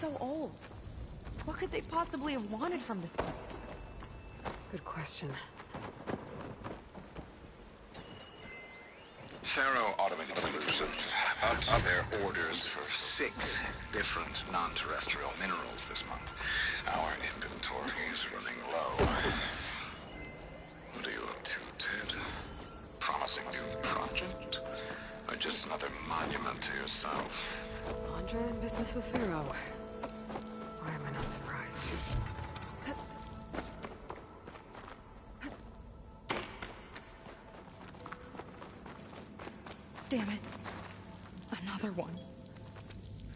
so old? What could they possibly have wanted from this place? Good question. Faro Automated Solutions upped their orders for 6 different non-terrestrial minerals this month. Our inventory is running low. What are you up to, Ted? Promising new project? Or just another monument to yourself? Alondra in business with Faro. Why am I not surprised? Damn it. Another one.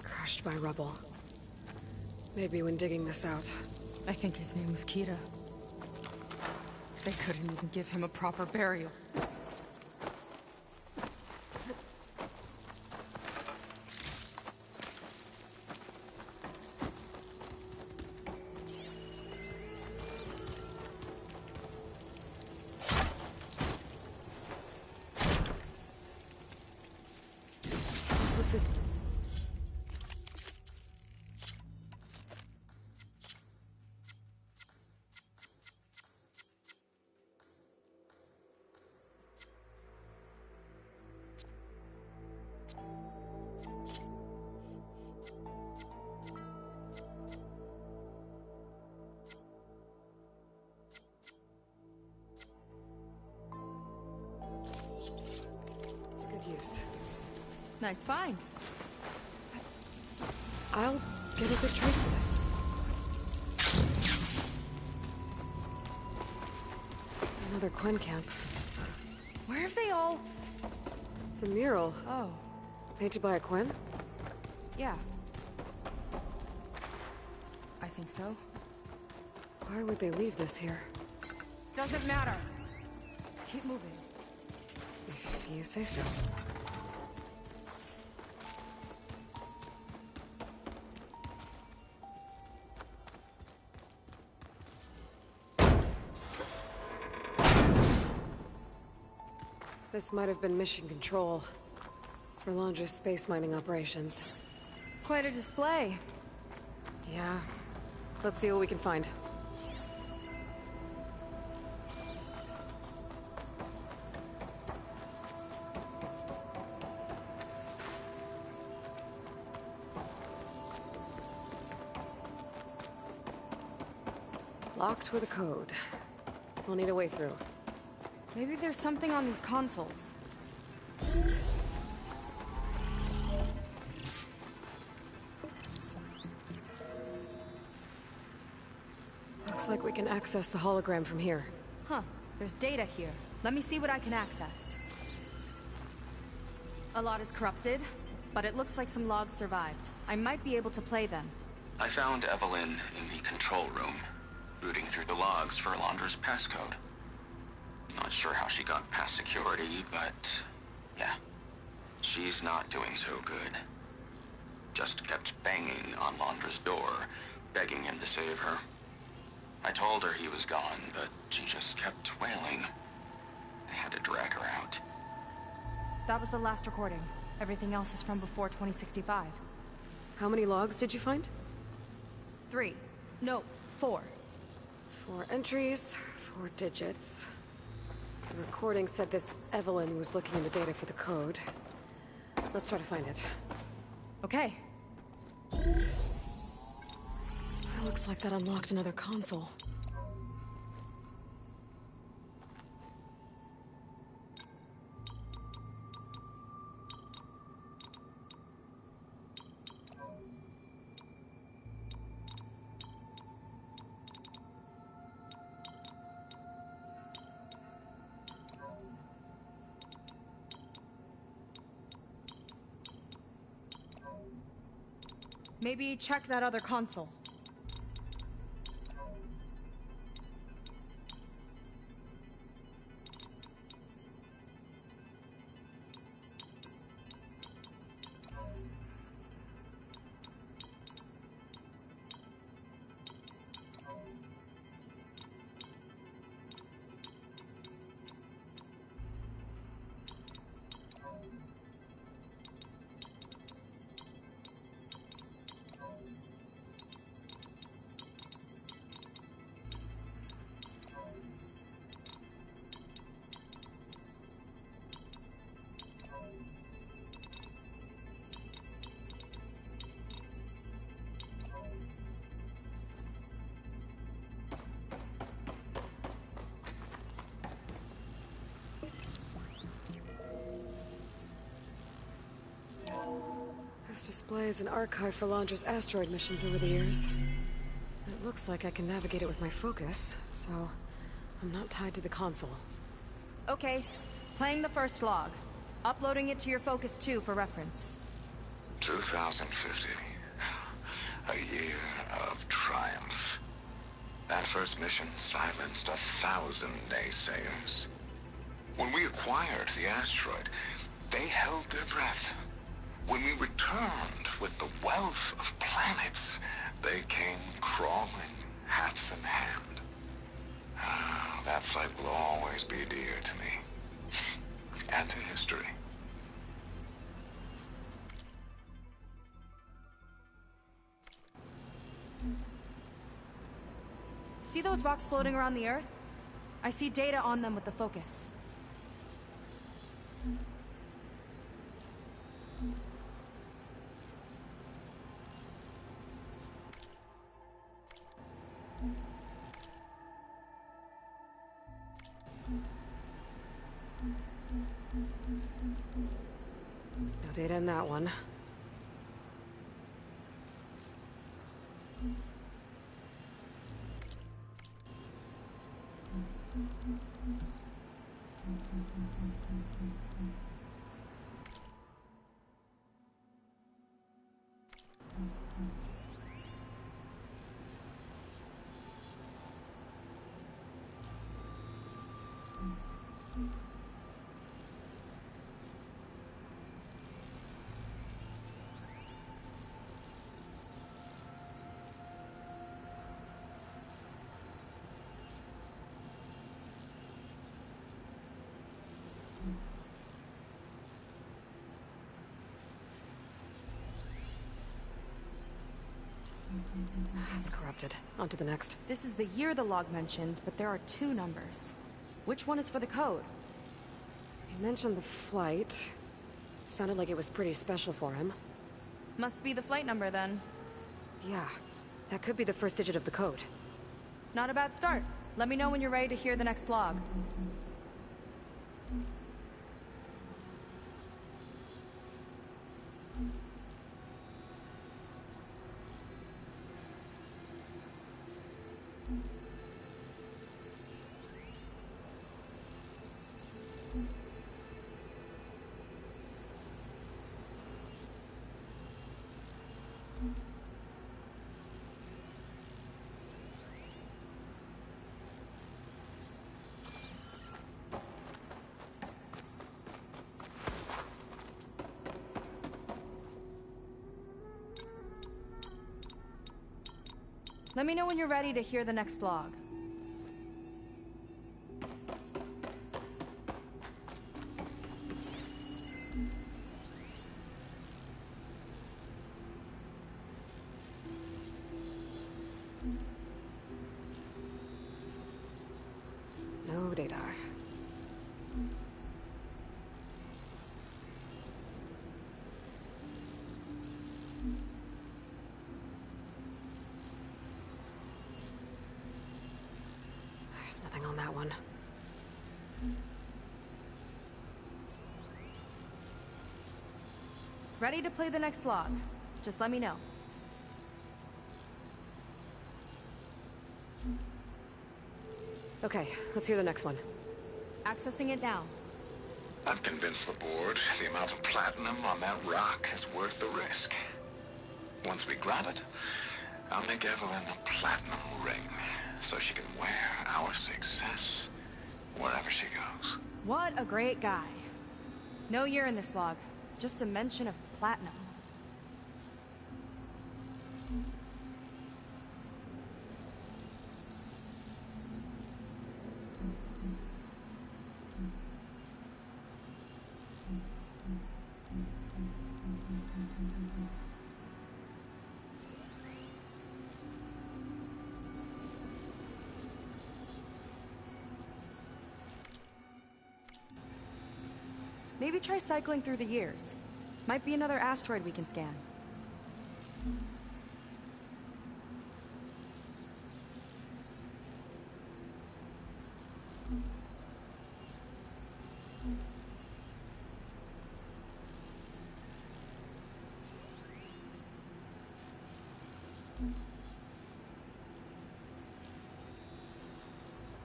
Crushed by rubble. Maybe when digging this out. I think his name was Kita. They couldn't even give him a proper burial. Use. Nice find. I'll get a good trade for this. Another Quen camp. Where have they all... It's a mural. Oh. Painted by a Quen? Yeah. I think so. Why would they leave this here? Doesn't matter. Keep moving. If you say so. This might have been mission control for Alondra's space mining operations. Quite a display. Yeah. Let's see what we can find. Locked with a code. We'll need a way through. Maybe there's something on these consoles. Looks like we can access the hologram from here. Huh. There's data here. Let me see what I can access. A lot is corrupted, but it looks like some logs survived. I might be able to play them. I found Evelyn in the control room, rooting through the logs for Alondra's passcode. Not sure how she got past security, but yeah, she's not doing so good. Just kept banging on Alondra's door, begging him to save her. I told her he was gone, but she just kept wailing. I had to drag her out. That was the last recording. Everything else is from before 2065. How many logs did you find? 3. No, 4. 4 entries, 4 digits. The recording said this Evelyn was looking in the data for the code. Let's try to find it. Okay. It looks like that unlocked another console. Maybe check that other console. displays an archive for Londra's asteroid missions over the years. It looks like I can navigate it with my focus, so I'm not tied to the console. Okay, playing the first log. Uploading it to your Focus 2 for reference. 2050. A year of triumph. That first mission silenced 1,000 naysayers. When we acquired the asteroid, they held their breath. When we returned with the wealth of planets, they came crawling, hats in hand. That fight will always be dear to me. And to history. See those rocks floating around the Earth? I see data on them with the Focus. No data in that one. It's corrupted. On to the next. This is the year the log mentioned, but there are two numbers. Which one is for the code? He mentioned the flight. Sounded like it was pretty special for him. Must be the flight number then. Yeah, that could be the first digit of the code. Not a bad start. Let me know when you're ready to hear the next log. Let me know when you're ready to hear the next log. No data. There's nothing on that one. Ready to play the next log. Just let me know. Okay, let's hear the next one. Accessing it now. I've convinced the board the amount of platinum on that rock is worth the risk. Once we grab it, I'll make Evelyn a platinum ring, so she can wear our success wherever she goes. What a great guy. No year in this log. Just a mention of platinum. Maybe try cycling through the years. Might be another asteroid we can scan.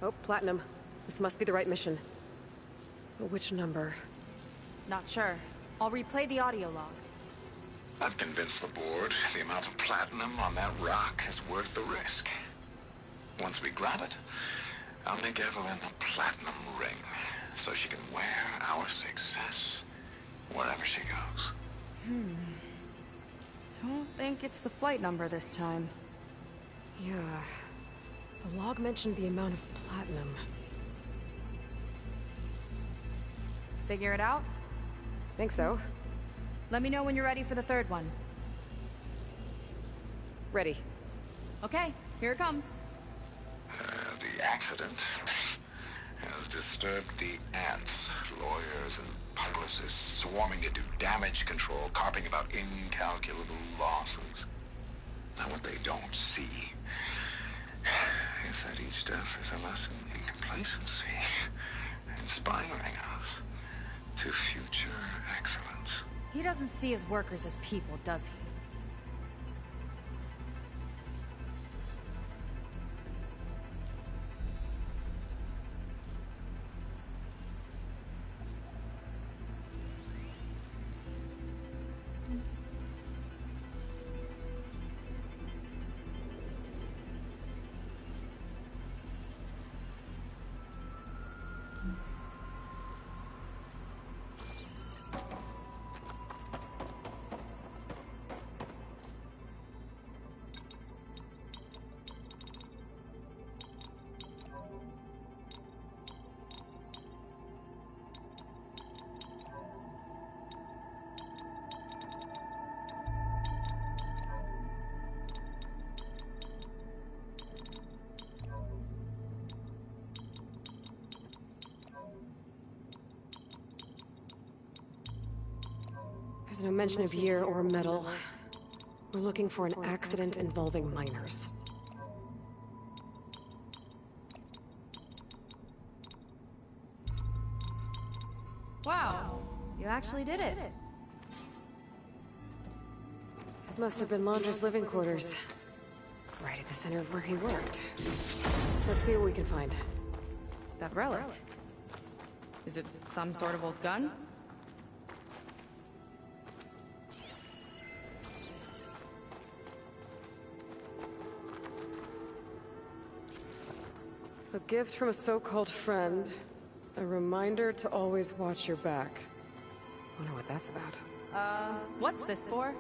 Oh, Platinum. This must be the right mission. But which number? Not sure. I'll replay the audio log. I've convinced the board the amount of platinum on that rock is worth the risk. Once we grab it, I'll make Evelyn a platinum ring, so she can wear our success wherever she goes. Don't think it's the flight number this time. Yeah. The log mentioned the amount of platinum. Figure it out? Think so. Let me know when you're ready for the third one. Ready. Okay, here it comes. The accident has disturbed the ants, lawyers and publicists swarming to do damage control, carping about incalculable losses. Now what they don't see is that each death is a lesson in complacency, inspiring us to future excellence. He doesn't see his workers as people, does he? There's no mention of year or metal. We're looking for an accident involving miners. Wow, you actually did it. This must have been Londra's living quarters. Right at the center of where he worked. Let's see what we can find. That relic. Is it some sort of old gun? A gift from a so-called friend. A reminder to always watch your back. Wonder what that's about. What's this for?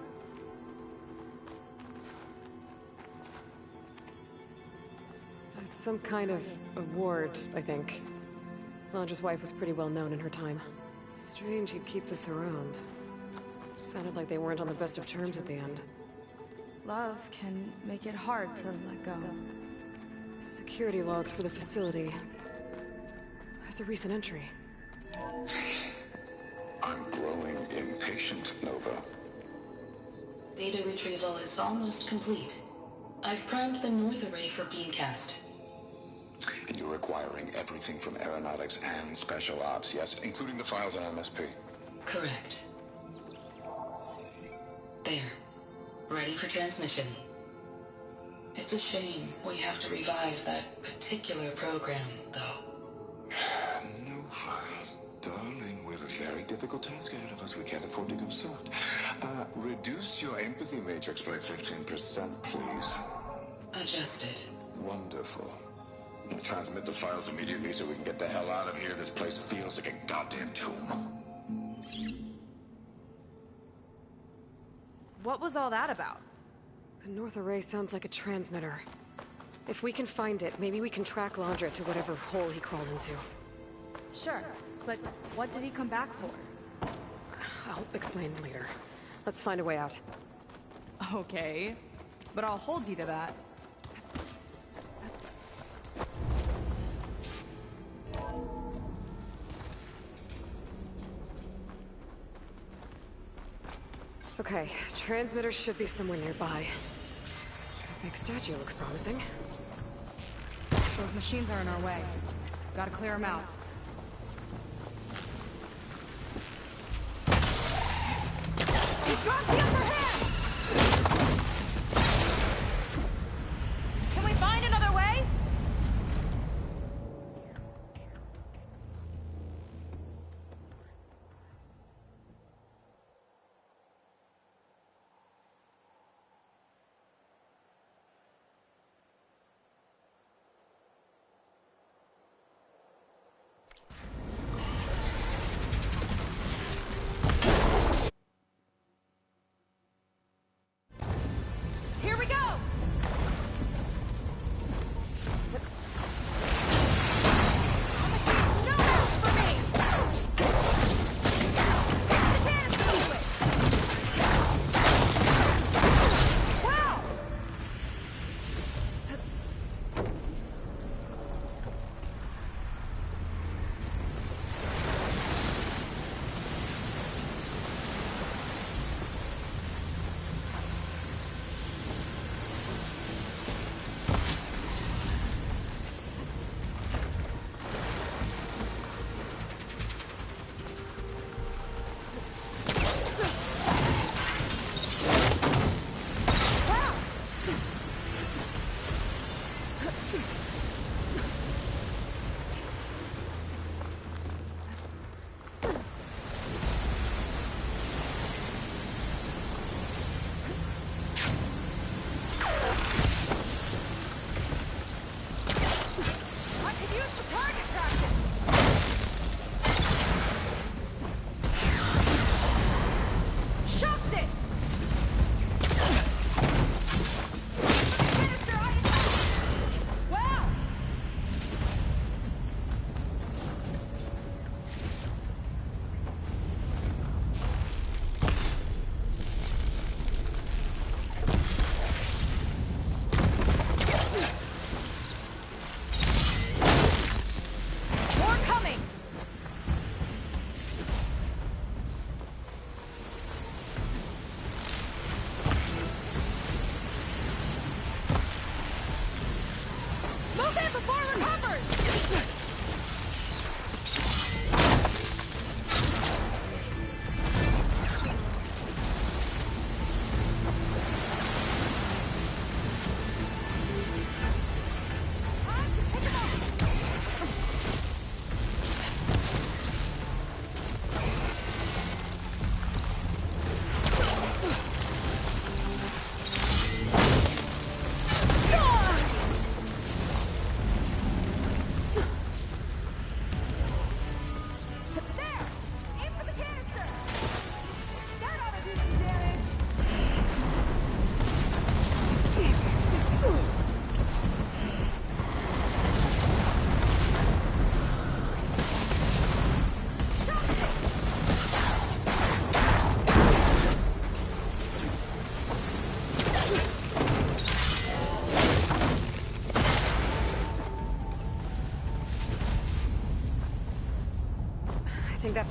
It's some kind of award, I think. Londra's wife was pretty well known in her time. Strange he'd keep this around. Sounded like they weren't on the best of terms at the end. Love can make it hard to let go. Security logs for the facility. There's a recent entry. I'm growing impatient, Nova. Data retrieval is almost complete. I've primed the North Array for beamcast. And you're acquiring everything from aeronautics and special ops, yes? Including the files on MSP? Correct. There. Ready for transmission. It's a shame we have to revive that particular program, though. Nova, darling, we have a very difficult task ahead of us. We can't afford to go soft. Reduce your empathy matrix by 15%, please. Adjusted. Wonderful. Now transmit the files immediately so we can get the hell out of here. This place feels like a goddamn tomb. What was all that about? The North Array sounds like a transmitter. If we can find it, maybe we can track Londra to whatever hole he crawled into. Sure, but what did he come back for? I'll explain later. Let's find a way out. Okay, but I'll hold you to that. Okay, transmitter should be somewhere nearby. Big statue looks promising. Those machines are in our way. Gotta clear them out. He dropped the upper hand! Can we find another way?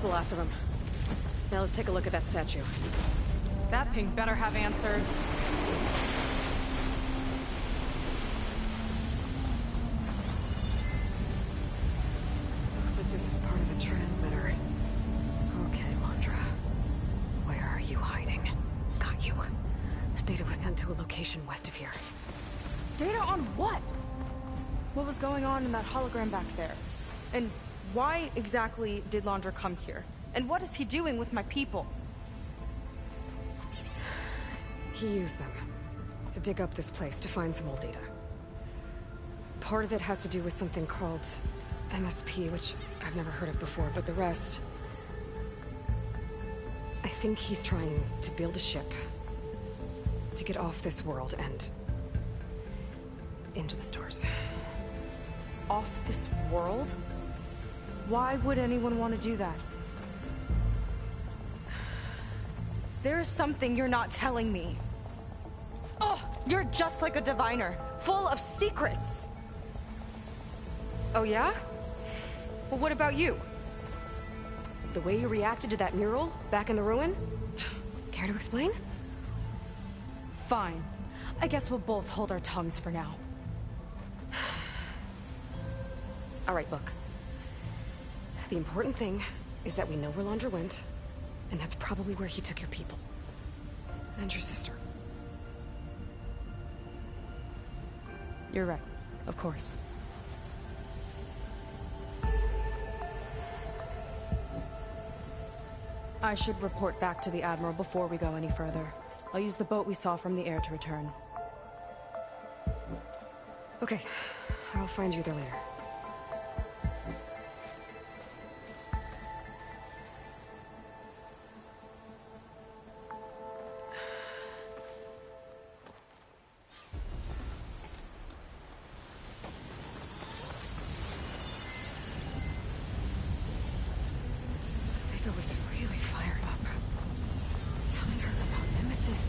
the last of them. Now let's take a look at that statue. That thing better have answers. Looks like this is part of a transmitter. Okay, Londra. Where are you hiding? Got you. Data was sent to a location west of here. Data on what? What was going on in that hologram back there? And why exactly did Londra come here? And what is he doing with my people? He used them to dig up this place to find some old data. Part of it has to do with something called MSP, which I've never heard of before, but the rest... I think he's trying to build a ship to get off this world and into the stars. Off this world? Why would anyone want to do that? There is something you're not telling me. Oh, you're just like a diviner, full of secrets. Oh yeah? Well, what about you? The way you reacted to that mural back in the ruin? Care to explain? Fine. I guess we'll both hold our tongues for now. All right, look. The important thing is that we know where Londra went, and that's probably where he took your people. And your sister. You're right. Of course. I should report back to the Admiral before we go any further. I'll use the boat we saw from the air to return. Okay. I'll find you there later. Seika was really fired up. Telling her about Nemesis.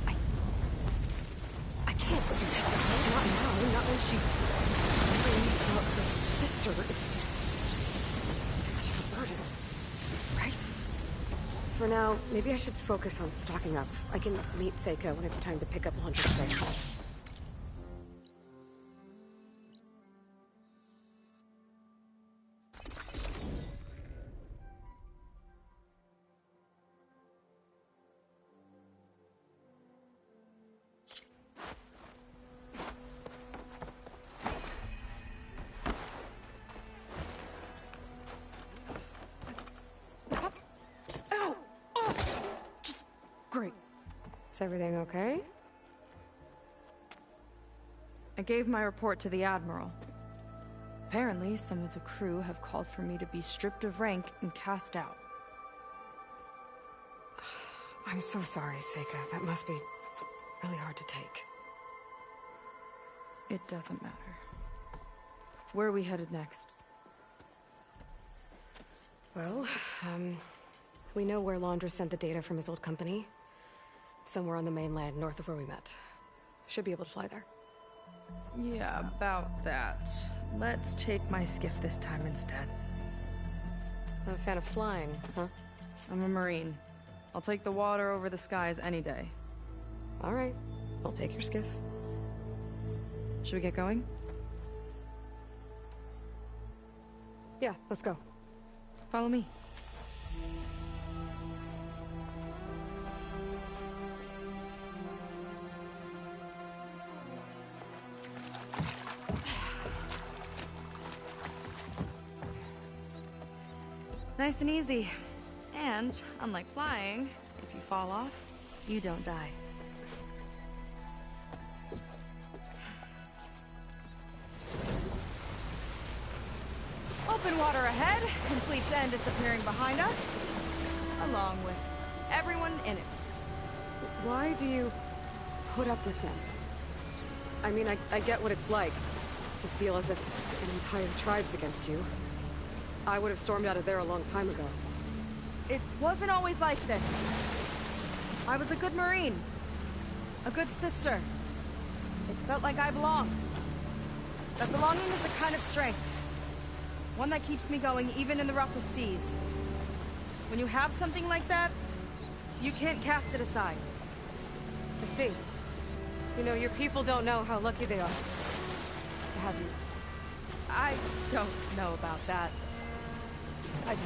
I can't do that. Not now, not when she's worrying about her sister. It's too much of a burden. Right? For now, maybe I should focus on stocking up. I can meet Seika when it's time to pick up Londra's trail. Great. Is everything okay? I gave my report to the Admiral. Apparently, some of the crew have called for me to be stripped of rank and cast out. I'm so sorry, Seika. That must be really hard to take. It doesn't matter. Where are we headed next? Well, we know where Londra sent the data from his old company. Somewhere on the mainland, north of where we met. Should be able to fly there. Yeah, about that. Let's take my skiff this time instead. Not a fan of flying, huh? I'm a Marine. I'll take the water over the skies any day. All right. I'll take your skiff. Should we get going? Yeah, let's go. Follow me. Nice and easy. And, unlike flying, if you fall off, you don't die. Open water ahead, and Fleet's End disappearing behind us, along with everyone in it. Why do you put up with them? I mean, I get what it's like to feel as if an entire tribe's against you. I would have stormed out of there a long time ago. It wasn't always like this. I was a good Marine. A good sister. It felt like I belonged. That belonging is a kind of strength. One that keeps me going even in the roughest seas. When you have something like that, you can't cast it aside. I see. You know, your people don't know how lucky they are to have you. I don't know about that. I do.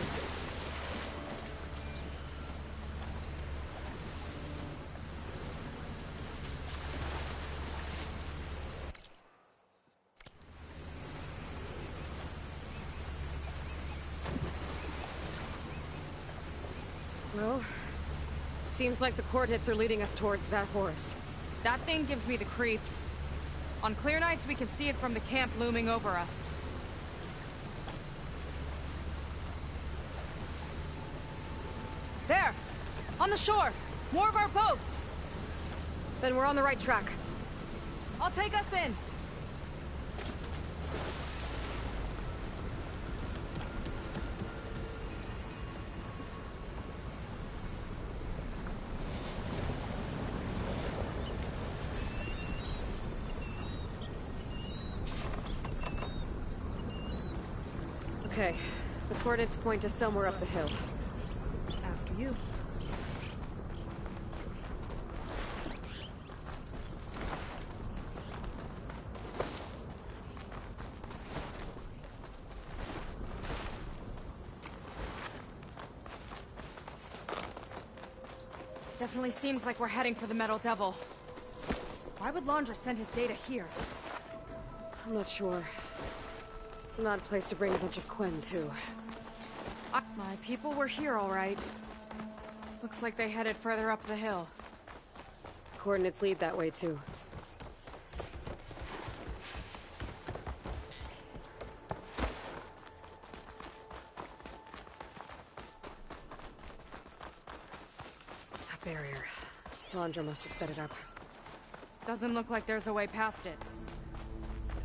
Well, seems like the coordinates are leading us towards that Horus. That thing gives me the creeps. On clear nights, we can see it from the camp looming over us. There! On the shore! More of our boats! Then we're on the right track. I'll take us in! Okay, the coordinates point to somewhere up the hill. After you. Definitely seems like we're heading for the Metal Devil. Why would Laundra send his data here? I'm not sure. It's an odd place to bring a bunch of Quen, too. My people were here, all right. Looks like they headed further up the hill. Coordinates lead that way, too. That barrier. Laundra must have set it up. Doesn't look like there's a way past it.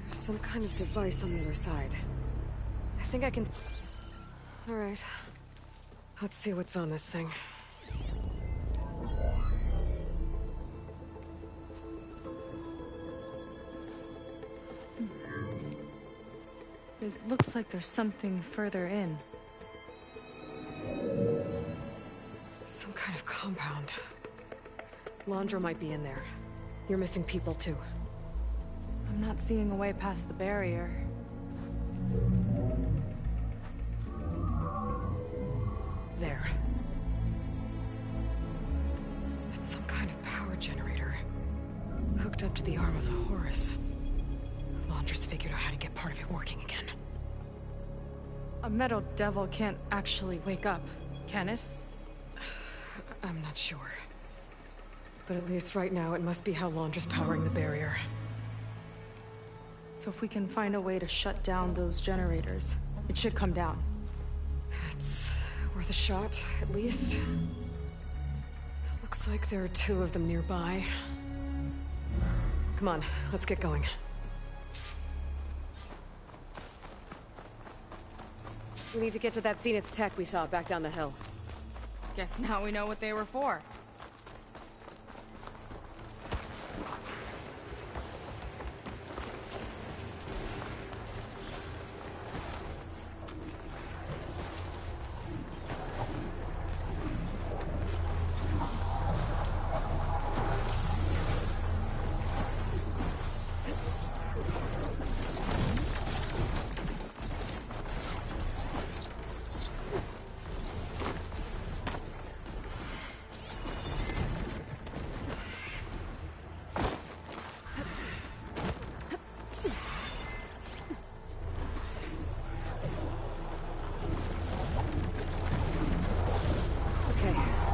There's some kind of device on the other side. I think I can... Alright. Let's see what's on this thing. It looks like there's something further in. Some kind of compound. Laundra might be in there. You're missing people, too. I'm not seeing a way past the barrier. There. It's some kind of power generator. Hooked up to the arm of the Horus. Laundra's figured out how to get part of it working again. A Metal Devil can't actually wake up, can it? I'm not sure. But at least right now, it must be how Laundra's powering the barrier. So if we can find a way to shut down those generators, it should come down. It's worth a shot, at least. Looks like there are 2 of them nearby. Come on, let's get going. We need to get to that Zenith tech we saw back down the hill. Guess now we know what they were for.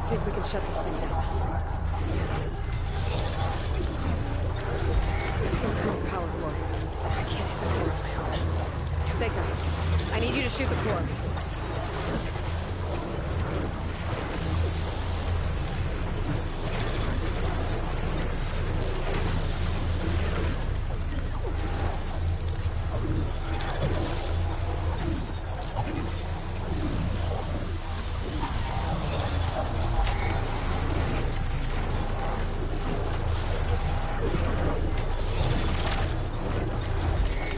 See if we can shut this thing down. There's some kind of power core. I can't hit the core on my own. Seika, I need you to shoot the core.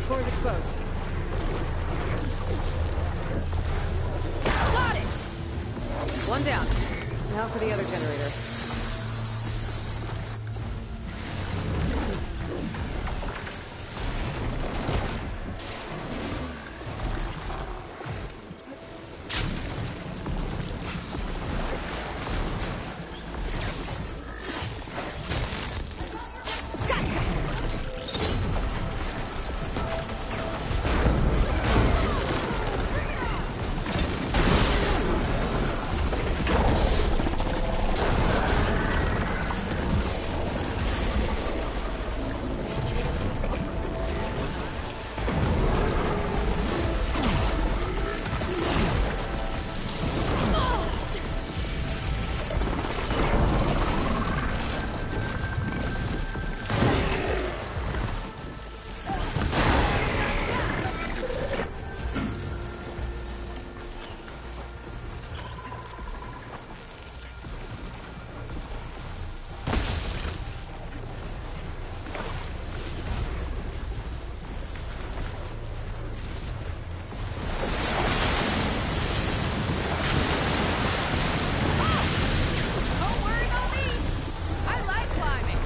Core's exposed. Now for the other generator. Don't worry about me! I like climbing!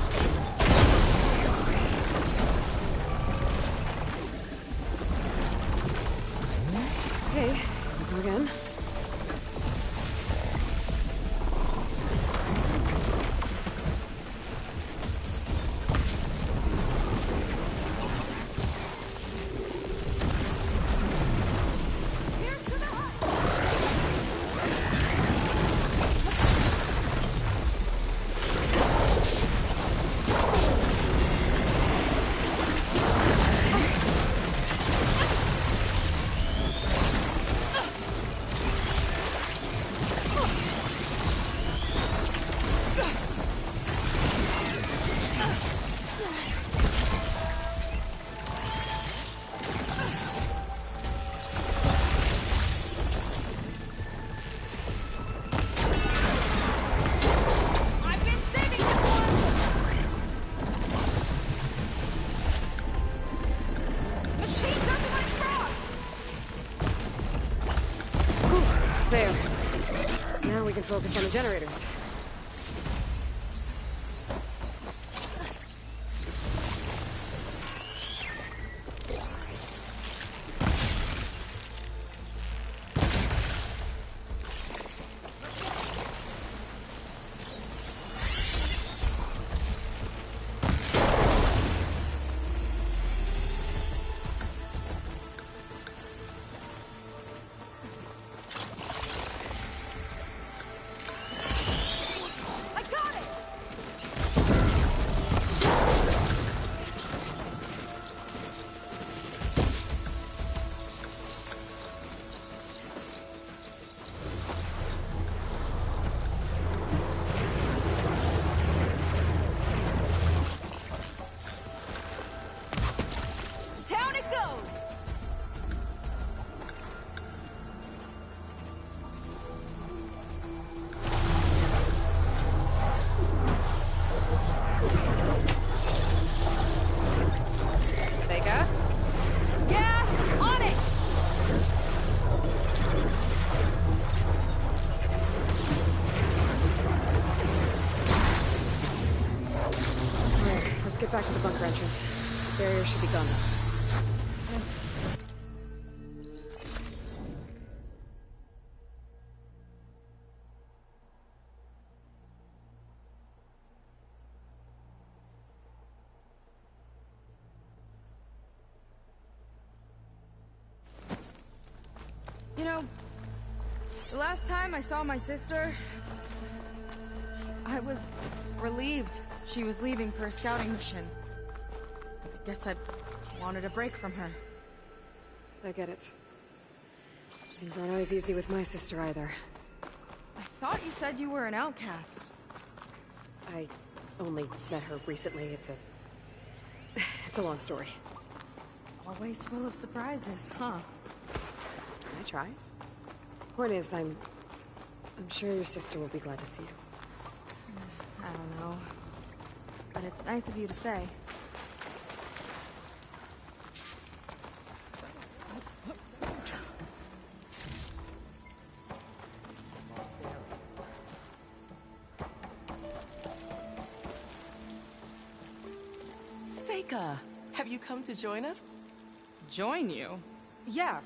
Okay, here we go again. Here's to the hut! I've been saving this one! Machine doesn't want to cross! There. Now we can focus on the generators. I got it! Down it goes! Vega? Yeah, on it! Alright, let's get back to the bunker entrance. The barrier should be gone. You know, the last time I saw my sister, I was relieved she was leaving for a scouting mission. I guess I wanted a break from her. I get it. Things aren't always easy with my sister either. I thought you said you were an outcast. I only met her recently. It's a long story. Always full of surprises, huh? I try. Point is, I'm sure your sister will be glad to see you. I don't know. But it's nice of you to say. Seika, have you come to join us? Join you? Yeah,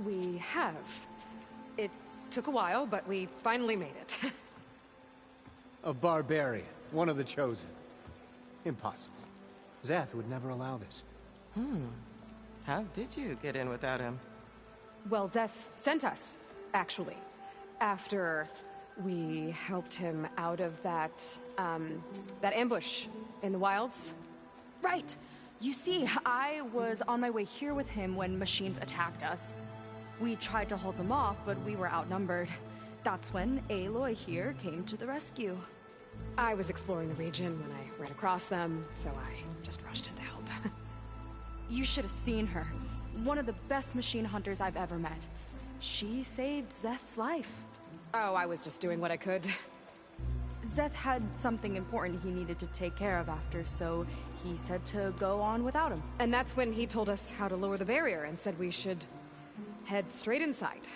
we have. It took a while, but we finally made it. A barbarian, one of the chosen. Impossible. Zeth would never allow this. How did you get in without him? Well, Zeth sent us, actually. After we helped him out of that ambush in the wilds. Right. You see, I was on my way here with him when machines attacked us. We tried to hold them off, but we were outnumbered. That's when Aloy here came to the rescue. I was exploring the region when I ran across them, so I just rushed in to help. You should have seen her. One of the best machine hunters I've ever met. She saved Zeth's life. Oh, I was just doing what I could. Zeth had something important he needed to take care of after, so he said to go on without him. And that's when he told us how to lower the barrier and said we should head straight inside.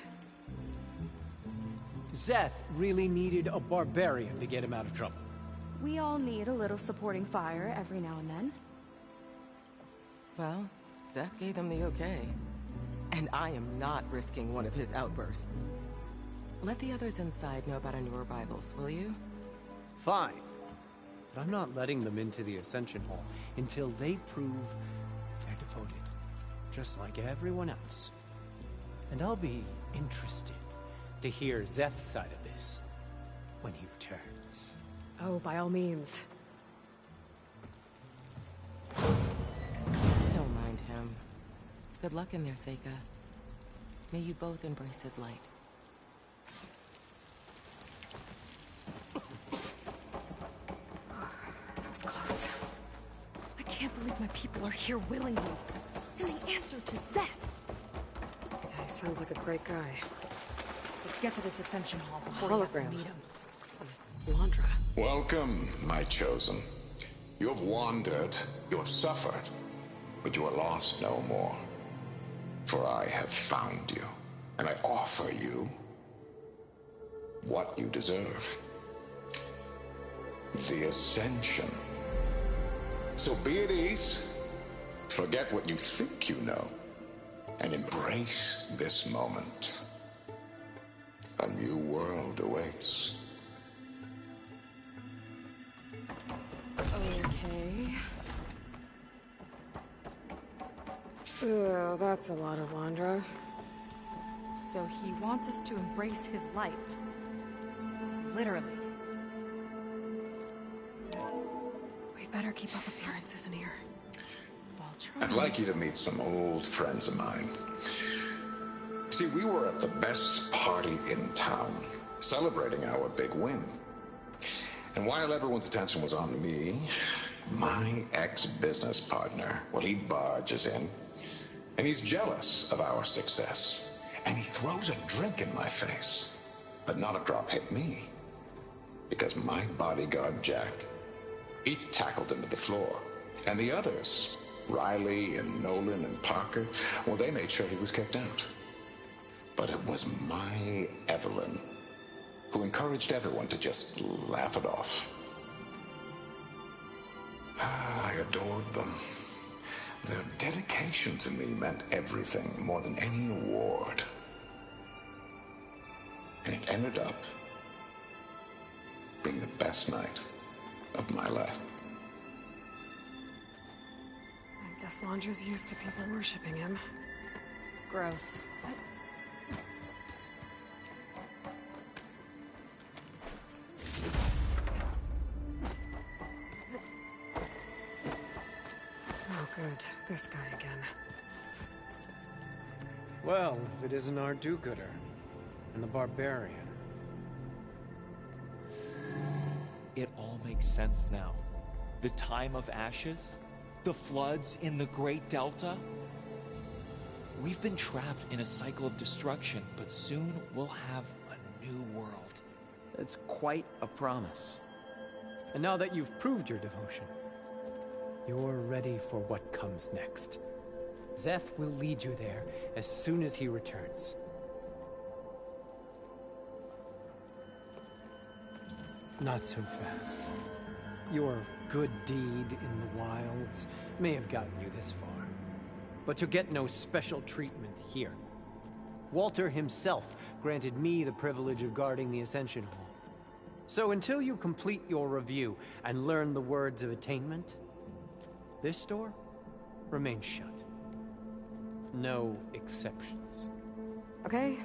Zeth really needed a barbarian to get him out of trouble. We all need a little supporting fire every now and then. Well, Zeth gave them the okay. And I am not risking one of his outbursts. Let the others inside know about our new arrivals, will you? Fine. But I'm not letting them into the Ascension Hall until they prove they're devoted. Just like everyone else. And I'll be interested to hear Zeth's side of this when he returns. Oh, by all means. Don't mind him. Good luck in there, Seika. May you both embrace his light. That was close. I can't believe my people are here willingly. And they answer to Zeth. Yeah, he sounds like a great guy. Let's get to this Ascension Hall before we have to Hologram. meet him. Landra. Welcome, my chosen. You have wandered, you have suffered, but you are lost no more. For I have found you, and I offer you what you deserve. The Ascension. So be at ease, forget what you think you know, and embrace this moment. A new world awaits. Okay. Oh, that's a lot of Landra. So he wants us to embrace his light. Literally. We better keep up appearances in here. While I'd like you to meet some old friends of mine. See, we were at the best party in town, celebrating our big win. And while everyone's attention was on me, my ex-business partner, well, he barges in, and he's jealous of our success. And he throws a drink in my face, but not a drop hit me. Because my bodyguard, Jack, he tackled him to the floor. And the others, Riley and Nolan and Parker, well, they made sure he was kicked out. But it was my Evelyn who encouraged everyone to just laugh it off. I adored them. Their dedication to me meant everything, more than any award. And it ended up being the best night of my life. I guess Landra's used to people worshipping him. Gross. Oh, good. This guy again. Well, if it isn't our do-gooder and the barbarian. It all makes sense now. The time of ashes, the floods in the Great Delta. We've been trapped in a cycle of destruction, but soon we'll have a new world. That's quite a promise. And now that you've proved your devotion, you're ready for what comes next. Zeth will lead you there as soon as he returns. Not so fast. Your good deed in the wilds may have gotten you this far, but you'll get no special treatment here. Walter himself granted me the privilege of guarding the Ascension Hall. So until you complete your review and learn the words of attainment, this door remains shut. No exceptions. Okay,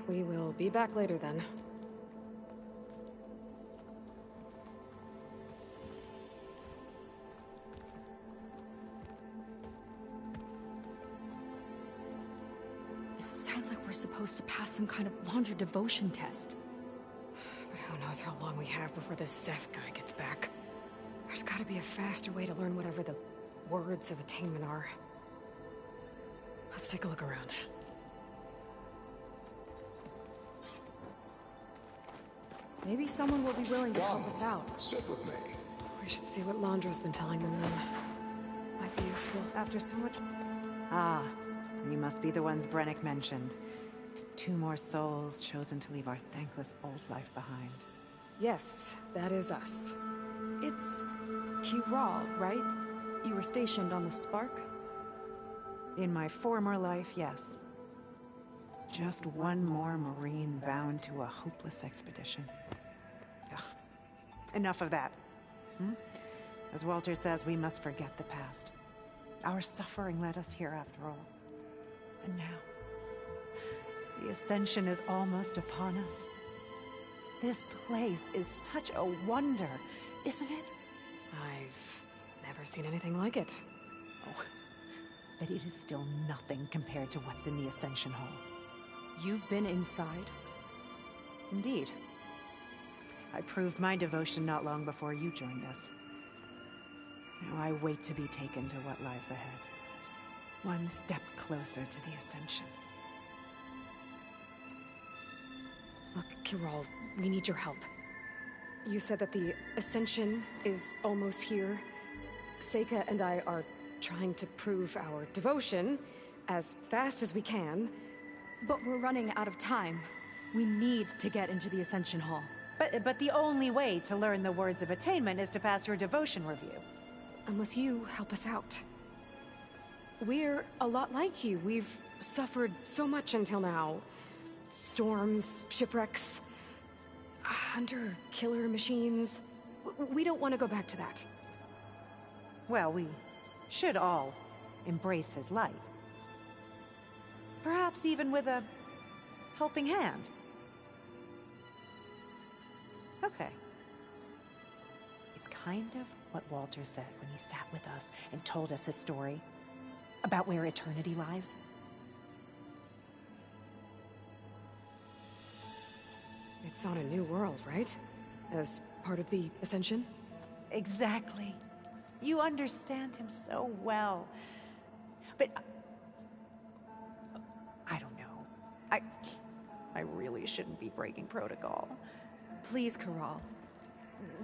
we will be back later then. Sounds like we're supposed to pass some kind of laundry devotion test. But who knows how long we have before this Seth guy gets back. There's gotta be a faster way to learn whatever the words of attainment are. Let's take a look around. Maybe someone will be willing to help us out. Sit with me. We should see what Londra's been telling them then. Might be useful. After so much... Ah, you must be the ones Brennick mentioned. 2 more souls chosen to leave our thankless old life behind. Yes, that is us. It's Kiral, right? You were stationed on the Spark? In my former life, yes. Just one more Marine bound to a hopeless expedition. Ugh. Enough of that. As Walter says, we must forget the past. Our suffering led us here after all. And now, the Ascension is almost upon us. This place is such a wonder, isn't it? I've never seen anything like it. Oh, but it is still nothing compared to what's in the Ascension Hall. You've been inside? Indeed. I proved my devotion not long before you joined us. Now I wait to be taken to what lies ahead. One step closer to the Ascension. Look, Kiral, we need your help. You said that the Ascension is almost here. Seika and I are trying to prove our devotion as fast as we can. But we're running out of time. We need to get into the Ascension Hall. But the only way to learn the words of attainment is to pass your devotion review. Unless you help us out. We're a lot like you. We've suffered so much until now. Storms, shipwrecks, hunter-killer machines. We don't want to go back to that. Well, we should all embrace his light. Perhaps even with a helping hand. Okay. It's kind of what Walter said when he sat with us and told us his story about where eternity lies. It's on a new world, right? As part of the Ascension? Exactly. You understand him so well. But I don't know. I really shouldn't be breaking protocol. Please, Kiral.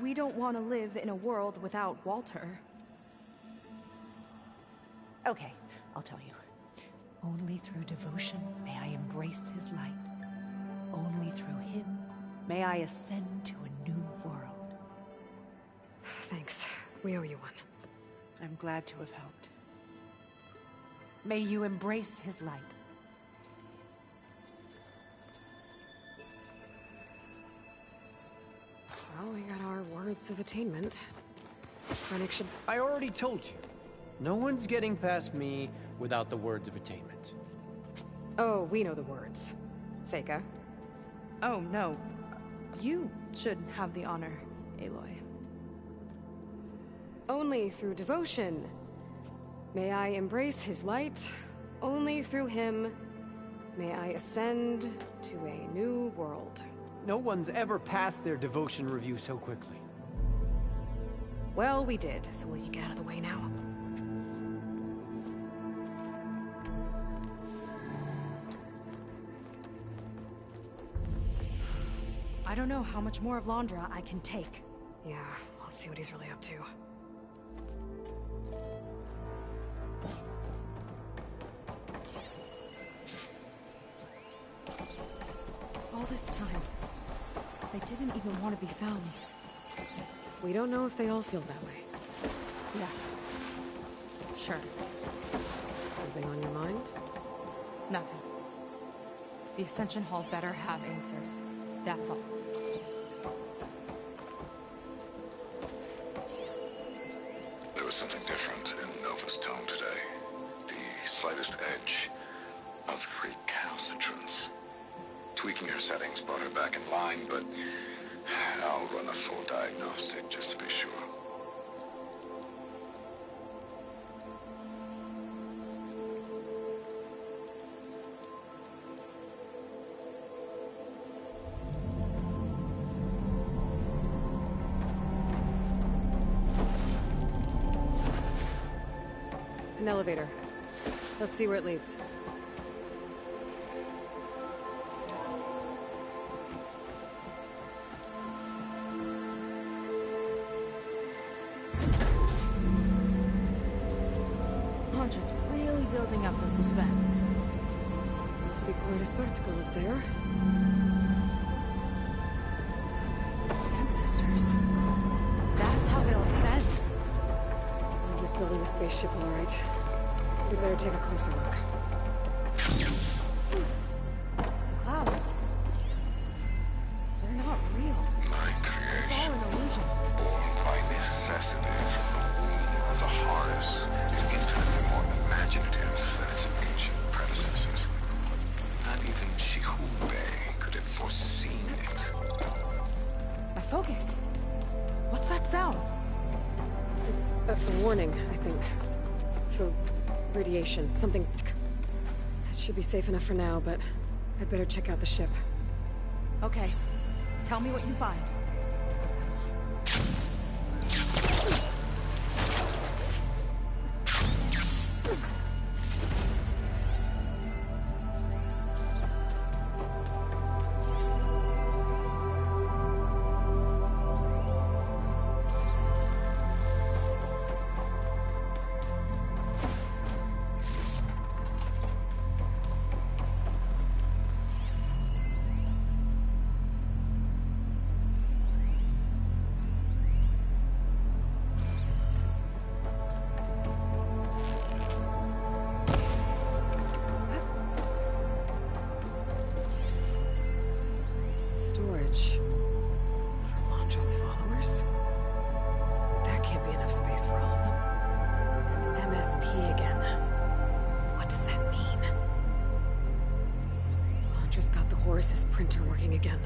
We don't want to live in a world without Walter. Okay, I'll tell you. Only through devotion may I embrace his light. Only through him may I ascend to a new world. Thanks. We owe you one. I'm glad to have helped. May you embrace his light. Well, we got our words of attainment. Brennick should... I already told you. No one's getting past me without the words of attainment. Oh, we know the words. Seika. Oh, no. You should have the honor, Aloy. Only through devotion may I embrace his light. Only through him may I ascend to a new world. No one's ever passed their devotion review so quickly. Well, we did, so will you get out of the way now? I don't know how much more of Londra I can take. Yeah, let's see what he's really up to. All this time, they didn't even want to be found. We don't know if they all feel that way. Yeah. Sure. Something on your mind? Nothing. The Ascension Hall better have answers. That's all. There was something different in Nova's tone today. The slightest edge of recalcitrance. Tweaking her settings brought her back in line, but I'll run a full diagnostic just to be sure. An elevator. Let's see where it leads. Londra's really building up the suspense. Must be quite a spectacle up there. Ancestors. That's how they'll ascend. I'm just building a spaceship, all right. We better take a closer look. Clouds. They're not real. My It's creation, all an illusion. born by necessity from the womb of the Horus, is infinitely more imaginative than its ancient predecessors. Not even Chihube could have foreseen it. My focus. What's that sound? It's a warning, I think. For radiation. Something... It should be safe enough for now, but I'd better check out the ship. Okay. Tell me what you find. Storage. For Londra's followers? That can't be enough space for all of them. And MSP again. What does that mean? Londra's got the Horus's printer working again.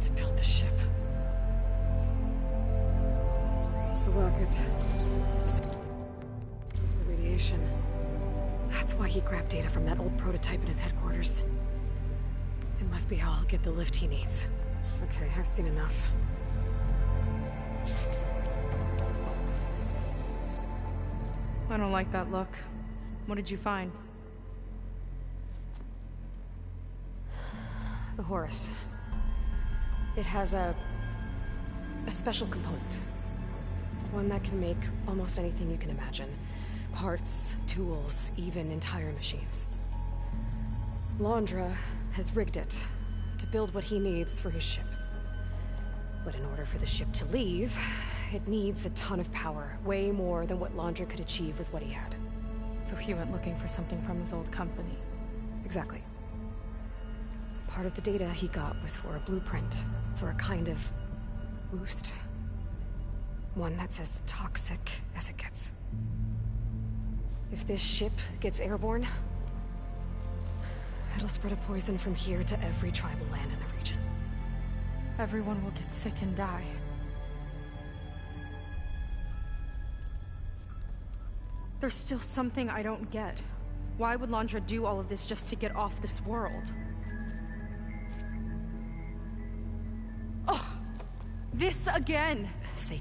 To build the ship. The rocket. The radiation. That's why he grabbed data from that old prototype in his headquarters. It must be how I'll get the lift he needs. Okay, I've seen enough. I don't like that look. What did you find? The Horus. It has a special component. One that can make almost anything you can imagine. Parts, tools, even entire machines. Londra has rigged it to build what he needs for his ship. But in order for the ship to leave, it needs a ton of power, way more than what Londra could achieve with what he had. So he went looking for something from his old company. Exactly. Part of the data he got was for a blueprint, for a kind of boost. One that's as toxic as it gets. If this ship gets airborne, it'll spread a poison from here to every tribal land in the region. Everyone will get sick and die. There's still something I don't get. Why would Londra do all of this just to get off this world? Oh! This again!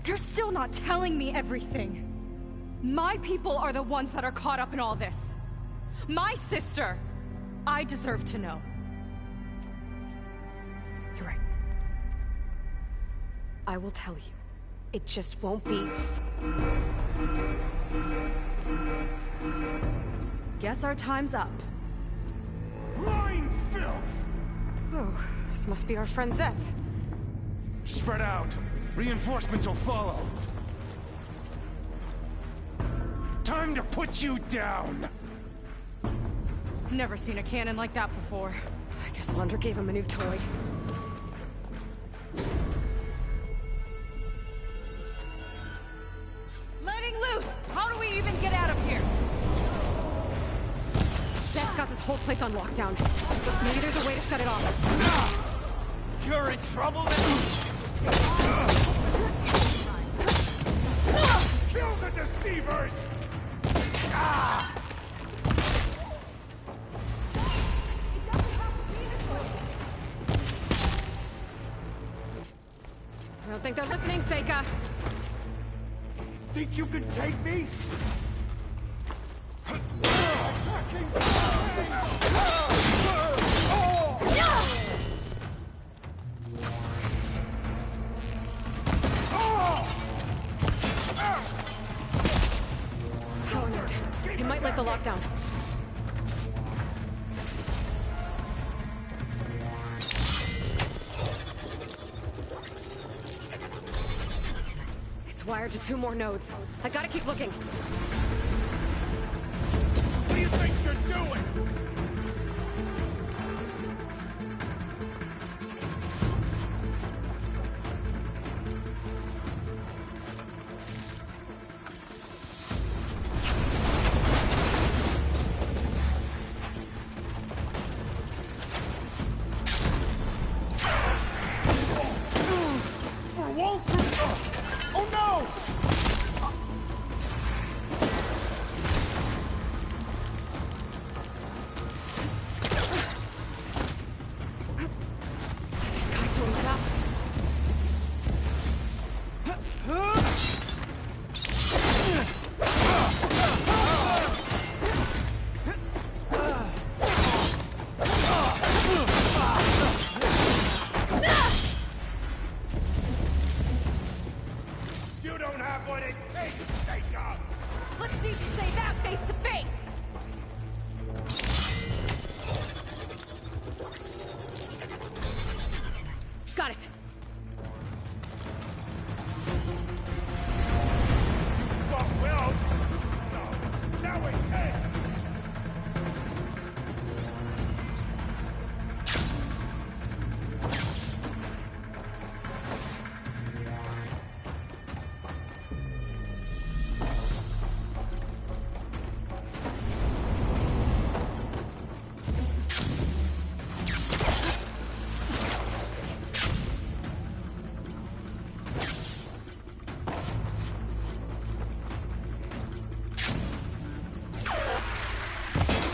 You're still not telling me everything! My people are the ones that are caught up in all this! My sister! I deserve to know. You're right. I will tell you. It just won't be... Guess our time's up. Lying filth! Oh, this must be our friend Zeth. Spread out. Reinforcements will follow. Time to put you down! Never seen a cannon like that before. I guess Londra gave him a new toy. Letting loose! How do we even get out of here? Seth's got this whole place on lockdown. Maybe there's a way to shut it off. You're in trouble now? Kill the deceivers! I don't think they're listening, Seika. Think you can take me? Power node. It might lift the lockdown. It's wired to 2 more nodes. I gotta keep looking. What do you think you're doing? For Walter! Oh no! These guys don't let up. You don't have what it takes, Seika! Let's see you say that face to face! Got it. What will? No! Now it takes!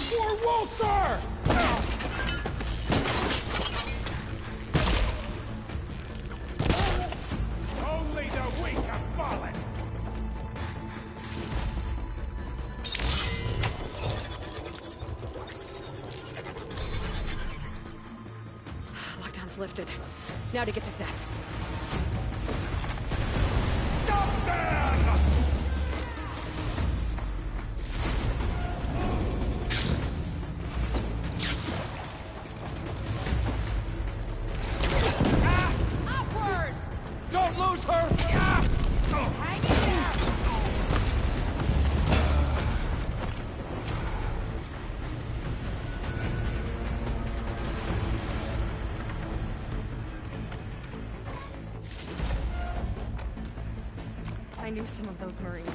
For Walter! Only the weak have fallen! Lockdown's lifted. Now to get to Seth. Stop them! Upward! Don't lose her! Hang in there! I knew some of those Marines.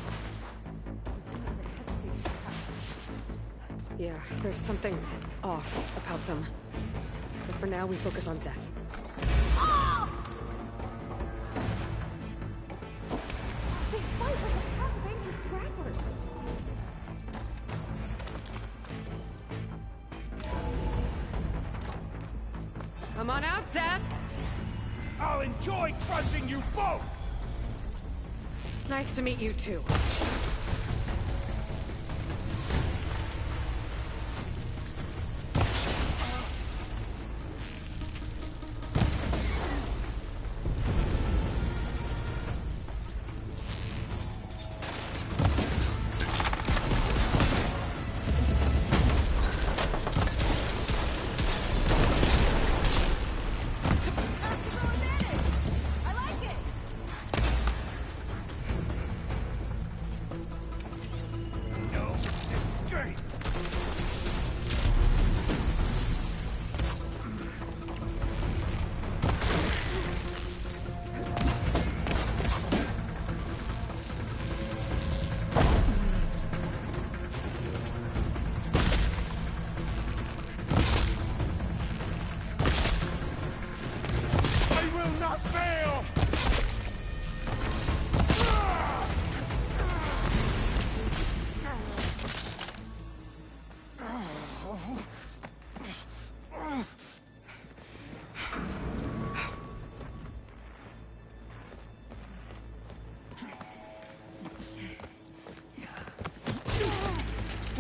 Yeah, there's something off about them. But for now, we focus on Seth. Come on out, Seth! I'll enjoy crushing you both! Nice to meet you, too. I like it!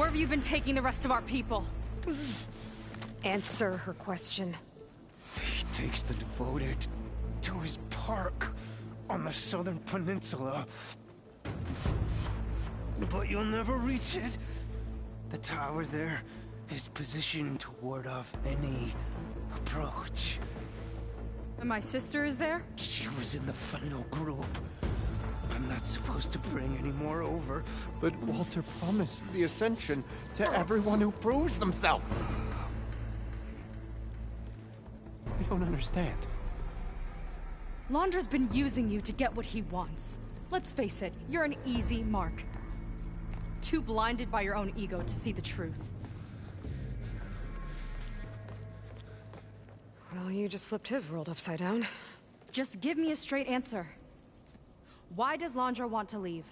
Where have you been taking the rest of our people? Answer her question. He takes the devoted to his park on the southern peninsula. But you'll never reach it. The tower there is positioned to ward off any approach. And my sister is there? She was in the final group. I'm not supposed to bring any more over. But Walter promised the Ascension to everyone who proves themselves. I don't understand. Londra's been using you to get what he wants. Let's face it, you're an easy mark. Too blinded by your own ego to see the truth. Well, you just flipped his world upside down. Just give me a straight answer. Why does Londra want to leave?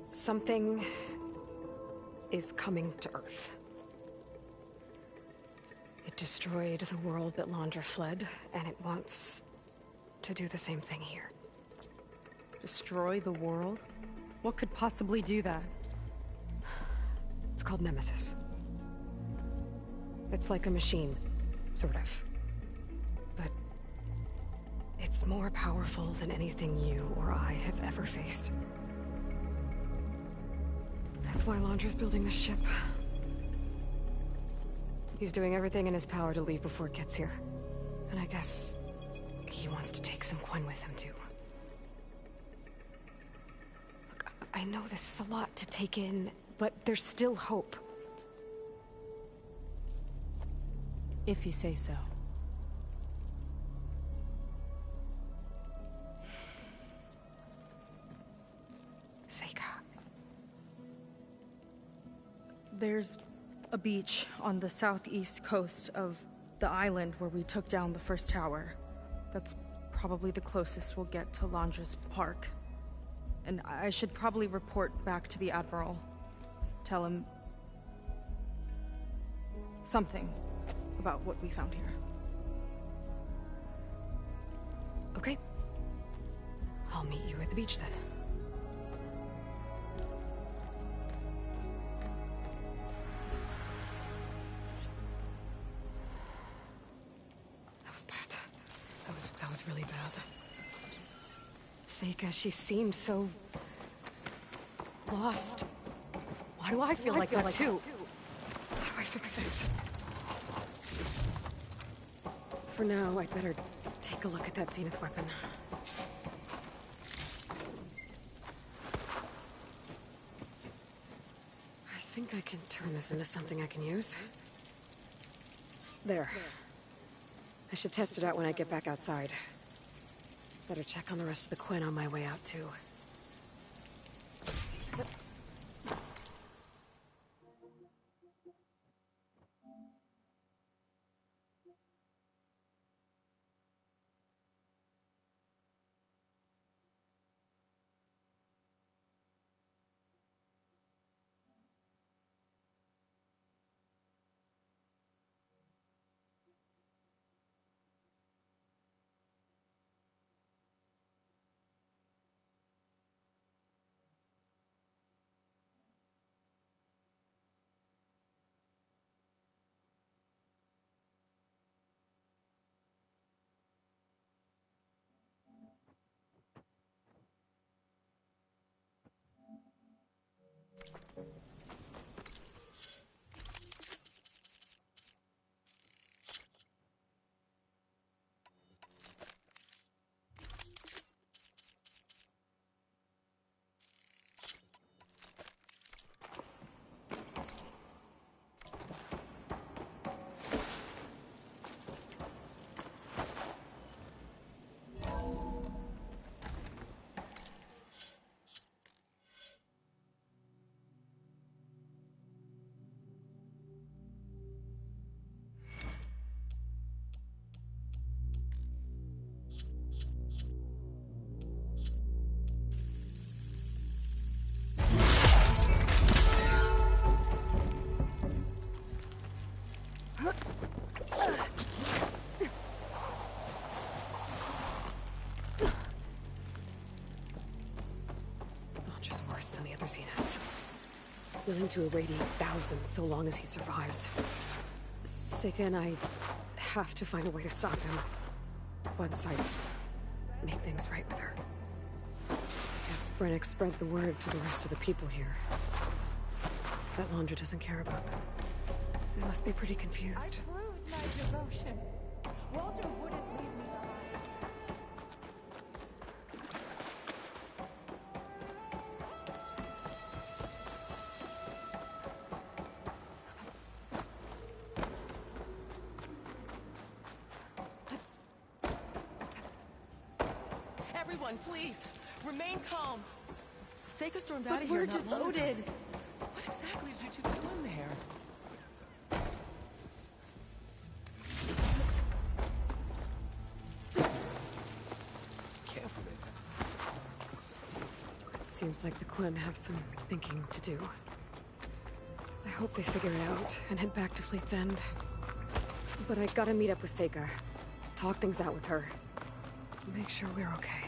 Something is coming to Earth. It destroyed the world that Londra fled, and it wants to do the same thing here. Destroy the world? What could possibly do that? It's called Nemesis. It's like a machine, sort of. But it's more powerful than anything you or I have ever faced. That's why Londra's building this ship. He's doing everything in his power to leave before it gets here. And I guess he wants to take some Quen with him, too. Look, I know this is a lot to take in, but there's still hope. If you say so. Seika. There's a beach on the southeast coast of the island where we took down the first tower. That's probably the closest we'll get to Londra's park. And I should probably report back to the Admiral. Tell him something about what we found here. Okay. I'll meet you at the beach then. That was bad. That was really bad. Seika, she seemed so lost. Why do I feel like that too? How do I fix this? For now, I'd better take a look at that Zenith weapon. I think I can turn this into something I can use. There. I should test it out when I get back outside. Better check on the rest of the Quen on my way out, too. willing to irradiate thousands so long as he survives. Seika and I have to find a way to stop him. Once I make things right with her. I guess Brennick spread the word to the rest of the people here. That Laundra doesn't care about them. They must be pretty confused. I proved my devotion. Walter wouldn't leave me behind. Everyone, please, remain calm. Seika stormed But out of here. we're not long ago. devoted. What exactly did you two do in there? Careful there. It seems like the Quen have some thinking to do. I hope they figure it out and head back to Fleet's End. But I gotta meet up with Seika. Talk things out with her. Make sure we're okay.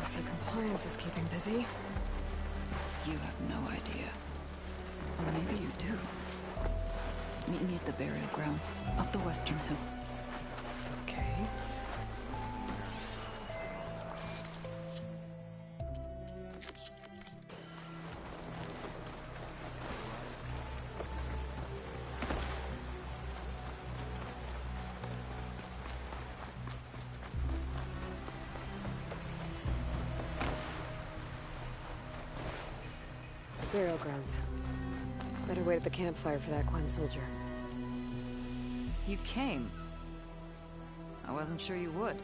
So compliance is keeping busy. You have no idea. Or maybe you do. Meet me at the burial grounds, up the western hill. Okay. Burial grounds. Better wait at the campfire for that Quen soldier. You came. I wasn't sure you would.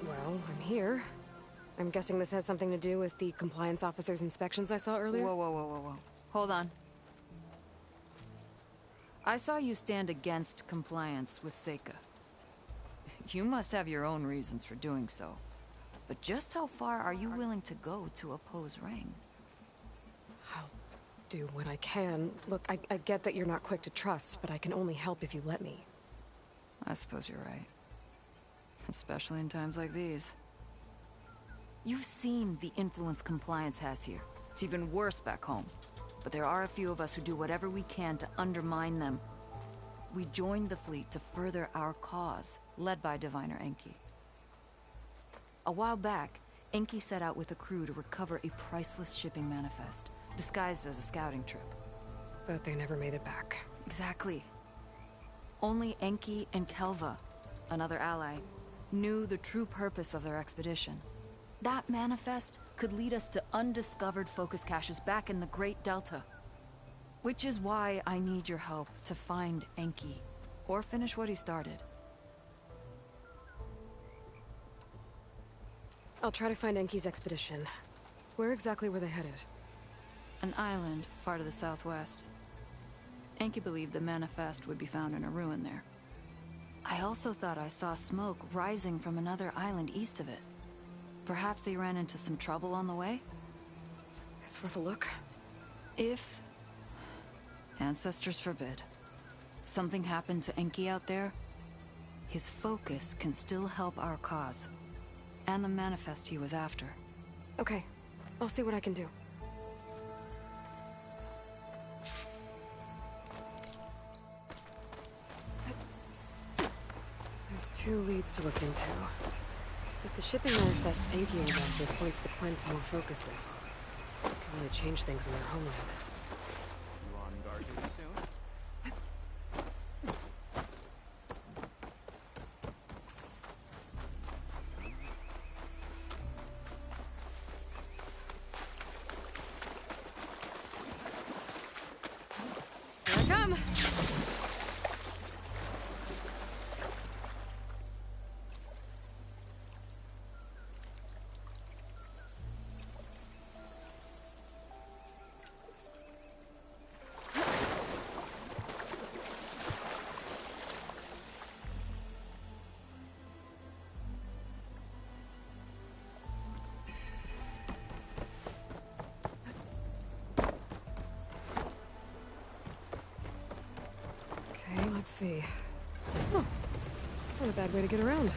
Well, I'm here. I'm guessing this has something to do with the compliance officer's inspections I saw earlier? Whoa, whoa, whoa, whoa, whoa. Hold on. I saw you stand against compliance with Seika. You must have your own reasons for doing so. But just how far are you willing to go to oppose Rang? I'll do what I can. Look, I get that you're not quick to trust, but I can only help if you let me. I suppose you're right. Especially in times like these. You've seen the influence compliance has here. It's even worse back home. But there are a few of us who do whatever we can to undermine them. We joined the fleet to further our cause, led by Diviner Enki. A while back, Enki set out with a crew to recover a priceless shipping manifest, disguised as a scouting trip. But they never made it back. Exactly. Only Enki and Kelva, another ally, knew the true purpose of their expedition. That manifest could lead us to undiscovered focus caches back in the Great Delta. Which is why I need your help to find Enki, or finish what he started. I'll try to find Enki's expedition. Where exactly were they headed? An island far to the southwest. Enki believed the manifest would be found in a ruin there. I also thought I saw smoke rising from another island east of it. Perhaps they ran into some trouble on the way? It's worth a look. If... ancestors forbid. Something happened to Enki out there, his focus can still help our cause. And the manifest he was after. Okay. I'll see what I can do. There's 2 leads to look into. If the shipping manifest Enki was after points the Quen to more focuses, it can really change things in their homeland. You on guard duty soon? Let's see. Oh, not a bad way to get around.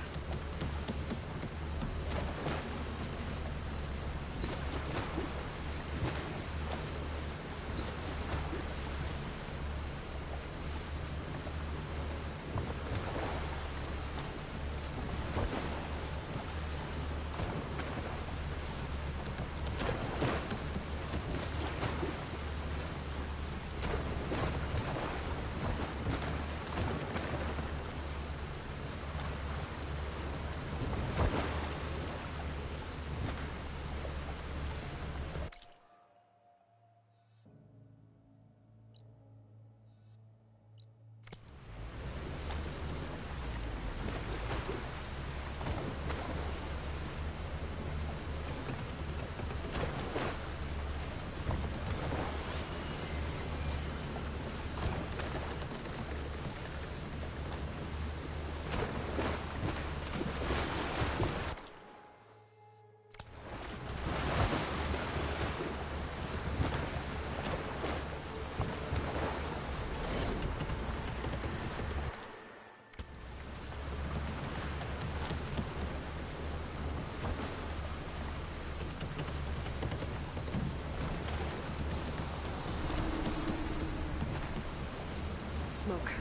Smoke.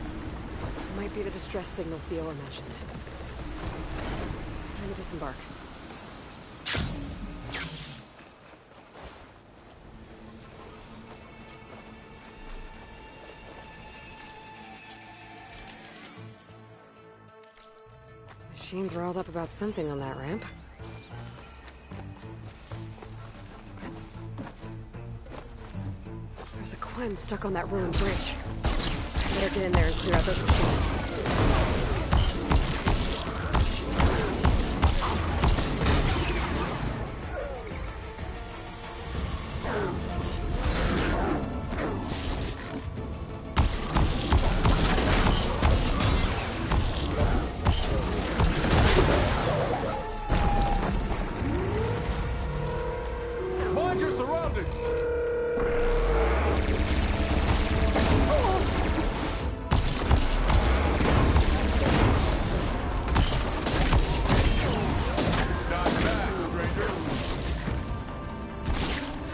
Might be the distress signal Fiora mentioned. Time to disembark. Machines riled up about something on that ramp. There's a Quen stuck on that ruined bridge. Better get in there and clear out those machines. Mind your surroundings!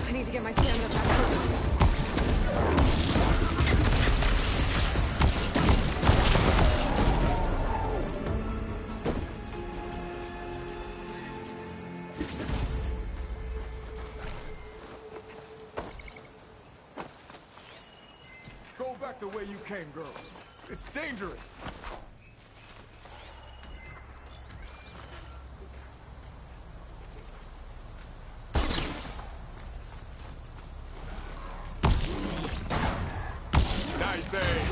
I need to get my stamina back first. Go back the way you came, girl. It's dangerous. Nice aim.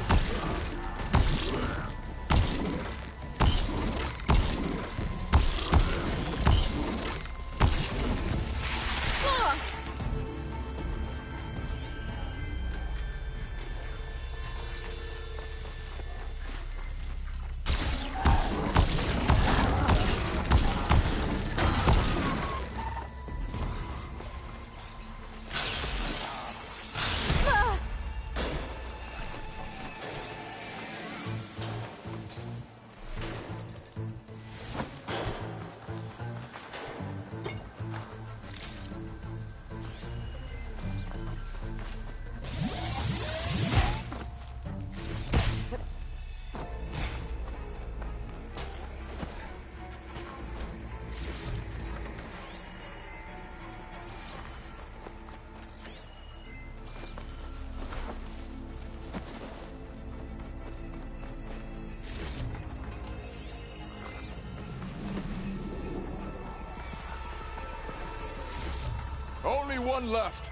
Only one left.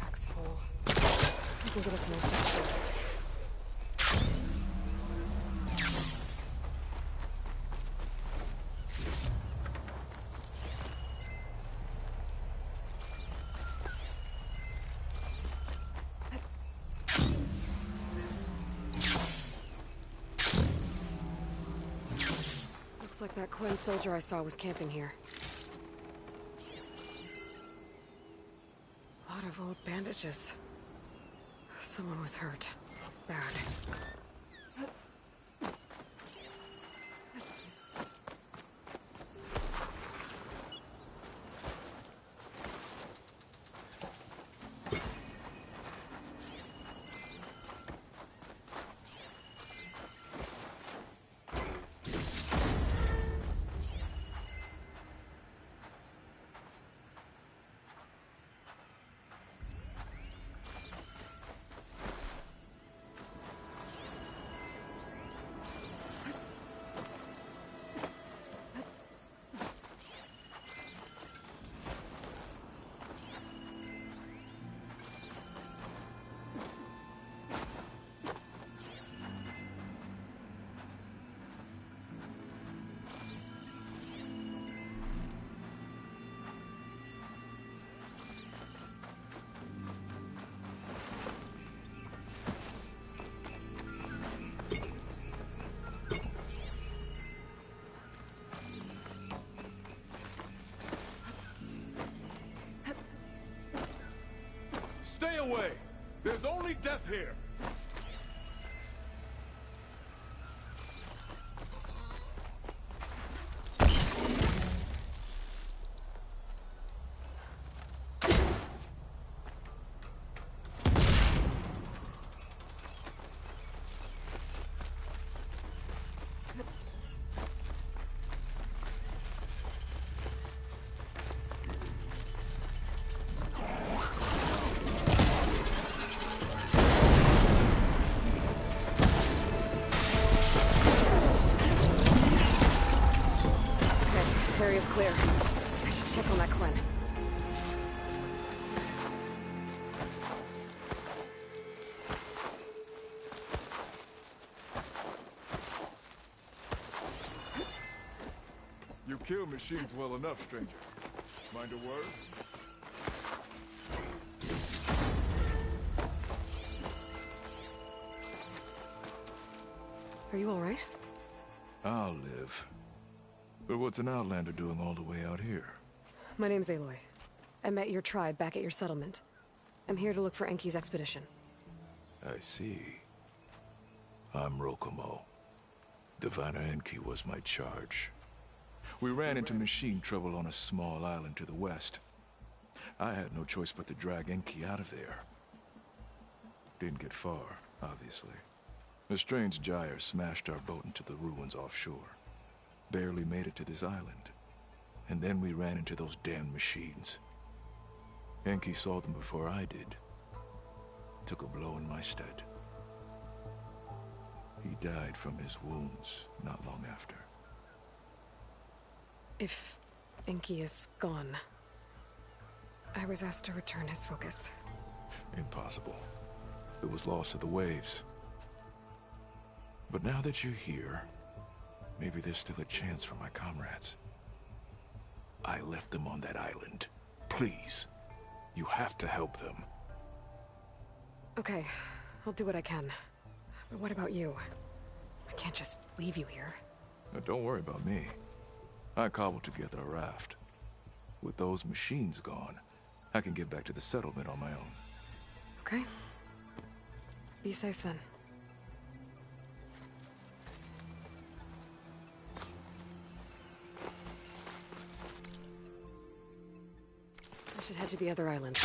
Pack's full. I can get us more stuff. like that Quen soldier I saw was camping here. A lot of old bandages. Someone was hurt. Bad. Stay away! There's only death here! Area's clear. I should check on that Quen. You kill machines well enough, stranger. Mind a word? Are you all right? I'll live. But what's an Outlander doing all the way out here? My name's Aloy. I met your tribe back at your settlement. I'm here to look for Enki's expedition. I see. I'm Rokomo. Diviner Enki was my charge. We ran into machine trouble on a small island to the west. I had no choice but to drag Enki out of there. Didn't get far, obviously. A strange gyre smashed our boat into the ruins offshore. Barely made it to this island. And then we ran into those damn machines. Enki saw them before I did. Took a blow in my stead. He died from his wounds not long after. If Enki is gone, I was asked to return his focus. Impossible. It was lost to the waves. But now that you're here, maybe there's still a chance for my comrades. I left them on that island. Please, you have to help them. Okay, I'll do what I can. But what about you? I can't just leave you here. Now, don't worry about me. I cobbled together a raft. With those machines gone, I can get back to the settlement on my own. Okay. Be safe then. I should head to the other island.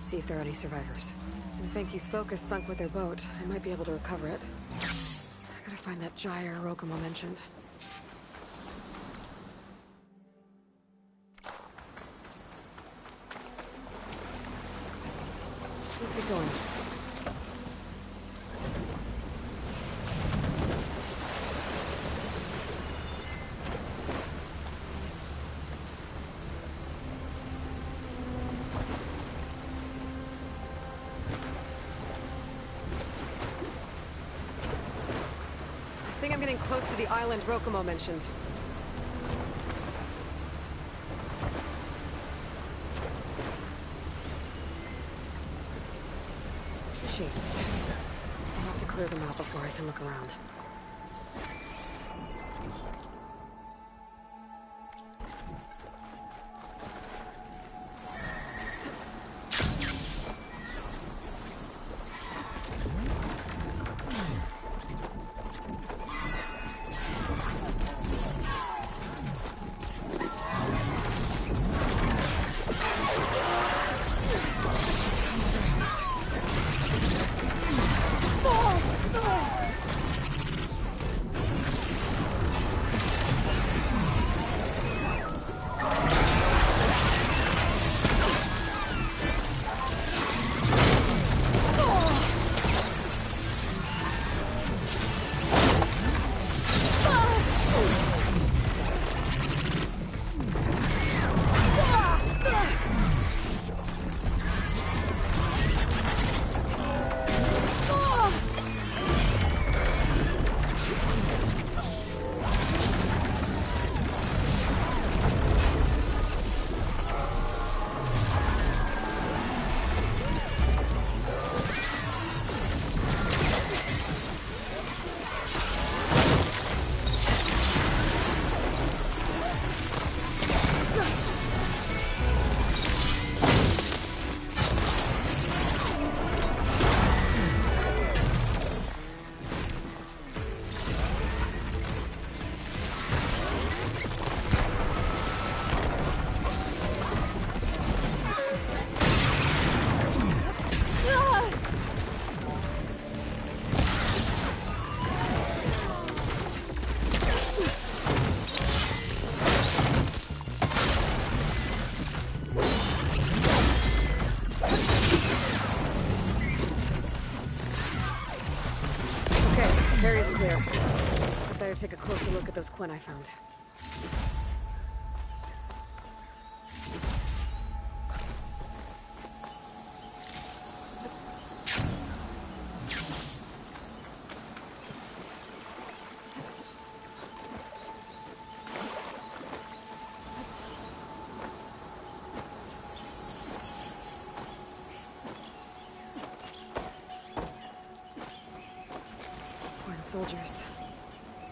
See if there are any survivors. And if Enki's focus sunk with their boat, I might be able to recover it. I gotta find that gyre Rokomo mentioned. Keep going. I think I'm getting close to the island Rokomo mentioned. Machines. I'll have to clear them out before I can look around. Area's clear. I better take a closer look at those Quen I found. Soldiers.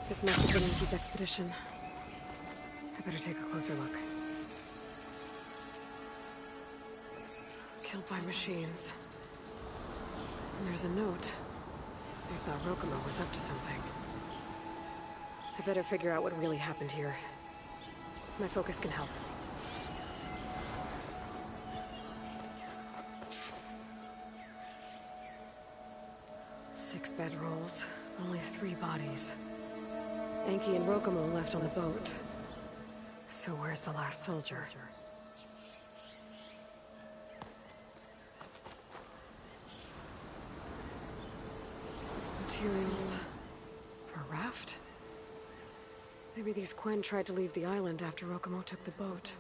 This must have been Enki's expedition. I better take a closer look. Killed by machines. And there's a note. They thought Rokumo was up to something. I better figure out what really happened here. My focus can help. Six bedrolls. Only 3 bodies. Enki and Rokumo left on the boat. So where's the last soldier? Materials for a raft? Maybe these Quen tried to leave the island after Rokumo took the boat.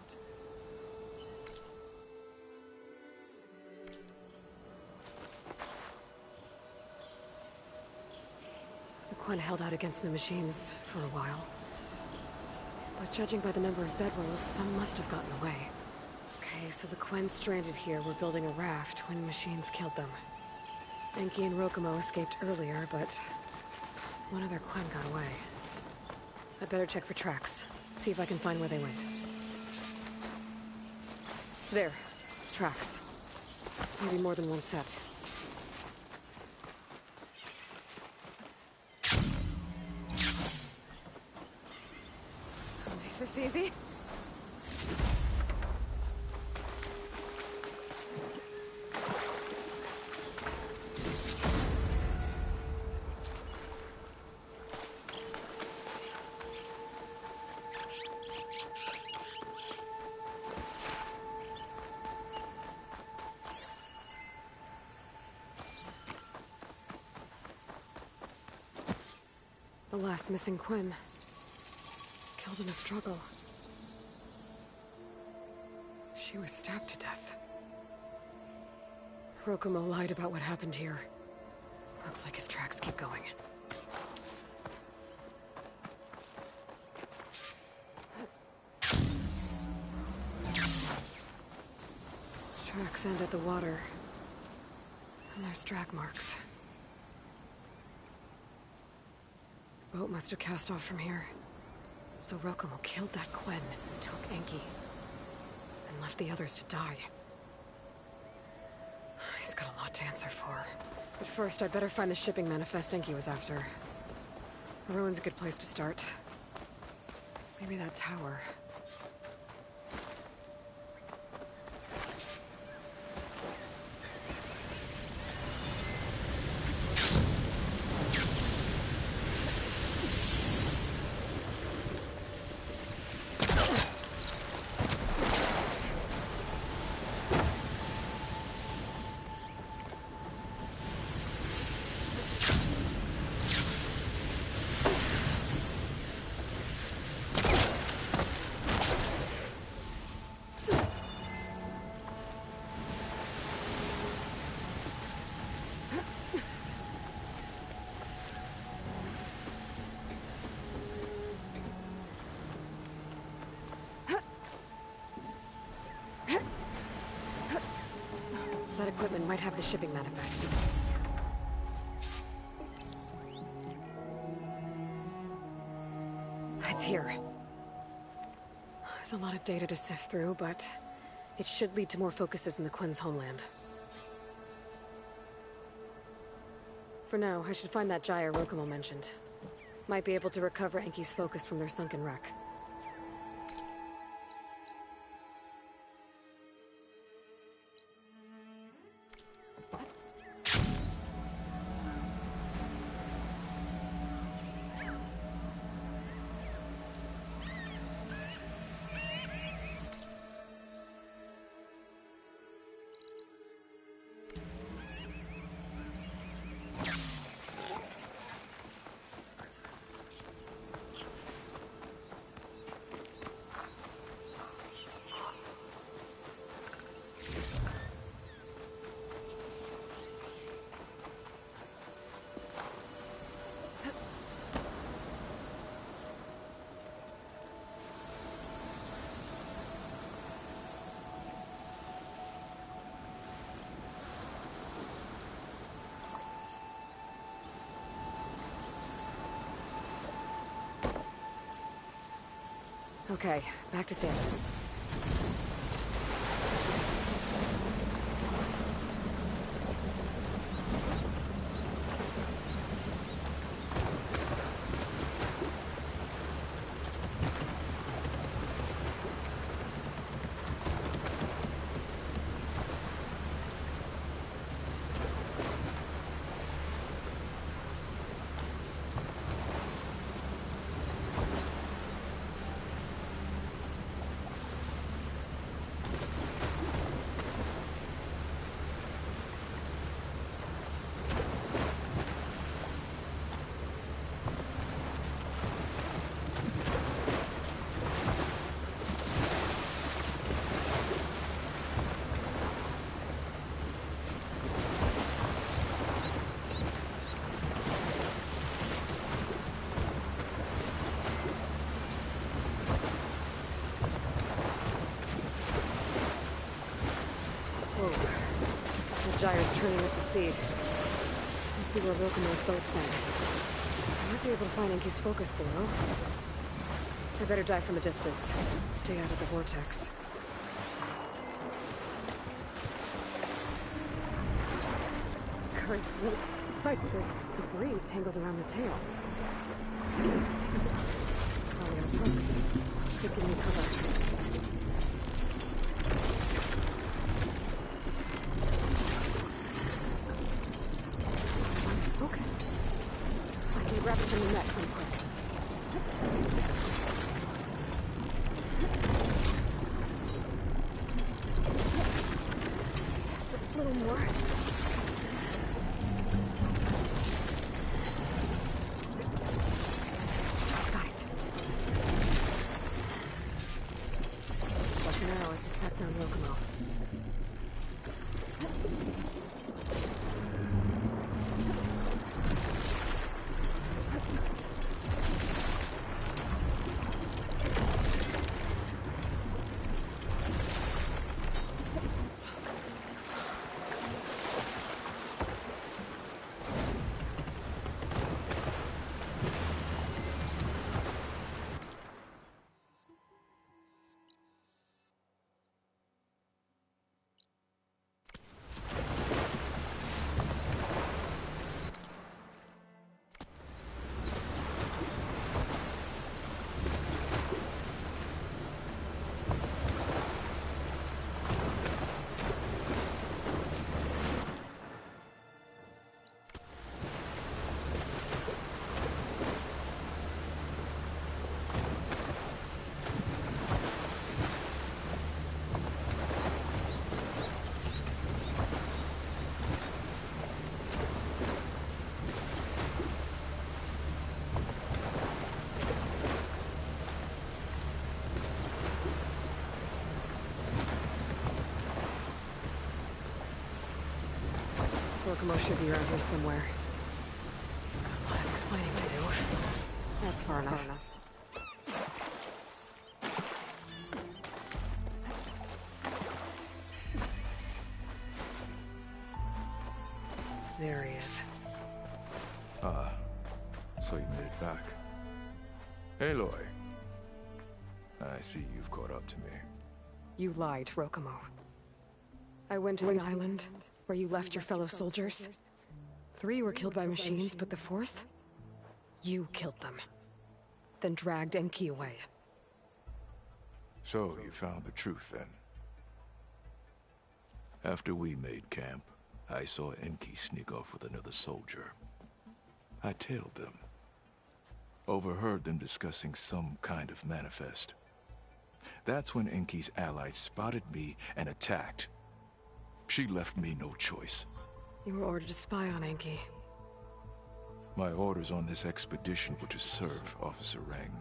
Quen held out against the machines for a while. But judging by the number of bedrolls, some must have gotten away. Okay, so the Quen stranded here were building a raft when machines killed them. Enki and Rokumo escaped earlier, but one other Quen got away. I'd better check for tracks, see if I can find where they went. There, tracks. Maybe more than one set. This easy? The last missing Quen. Killed in a struggle. She was stabbed to death. Rokumo lied about what happened here. Looks like his tracks keep going. Tracks end at the water. And there's drag marks. The boat must have cast off from here. So Rokumo killed that Quen, took Enki, and left the others to die. He's got a lot to answer for. But first, I'd better find the shipping manifest Enki was after. The ruin's a good place to start. Maybe that tower. That equipment might have the shipping manifest. It's here. There's a lot of data to sift through, but it should lead to more focuses in the Quen's homeland. For now, I should find that gyre Rokumo mentioned. Might be able to recover Enki's focus from their sunken wreck. Okay, back to Santa. Gyre's turning with the sea. Must be where Rokumo's boat sank. I might be able to find Enki's focus below. I better dive from a distance. Stay out of the vortex. Current float. Right, there's debris tangled around the tail. Probably our boat. Could give me cover. Grab it from the net real quick. Just a little more. Got it. Like an hour to track down Rokumo. Rokumo should be around here somewhere. He's got a lot of explaining to do. That's far enough. There he is. So you made it back. Aloy. I see you've caught up to me. You lied, Rokumo. I went to the island where you left your fellow soldiers. 3 were killed by machines, but the 4th? You killed them. Then dragged Enki away. So you found the truth then? After we made camp, I saw Enki sneak off with another soldier. I tailed them. Overheard them discussing some kind of manifest. That's when Enki's allies spotted me and attacked. She left me no choice. You were ordered to spy on Enki. My orders on this expedition were to serve Officer Reng.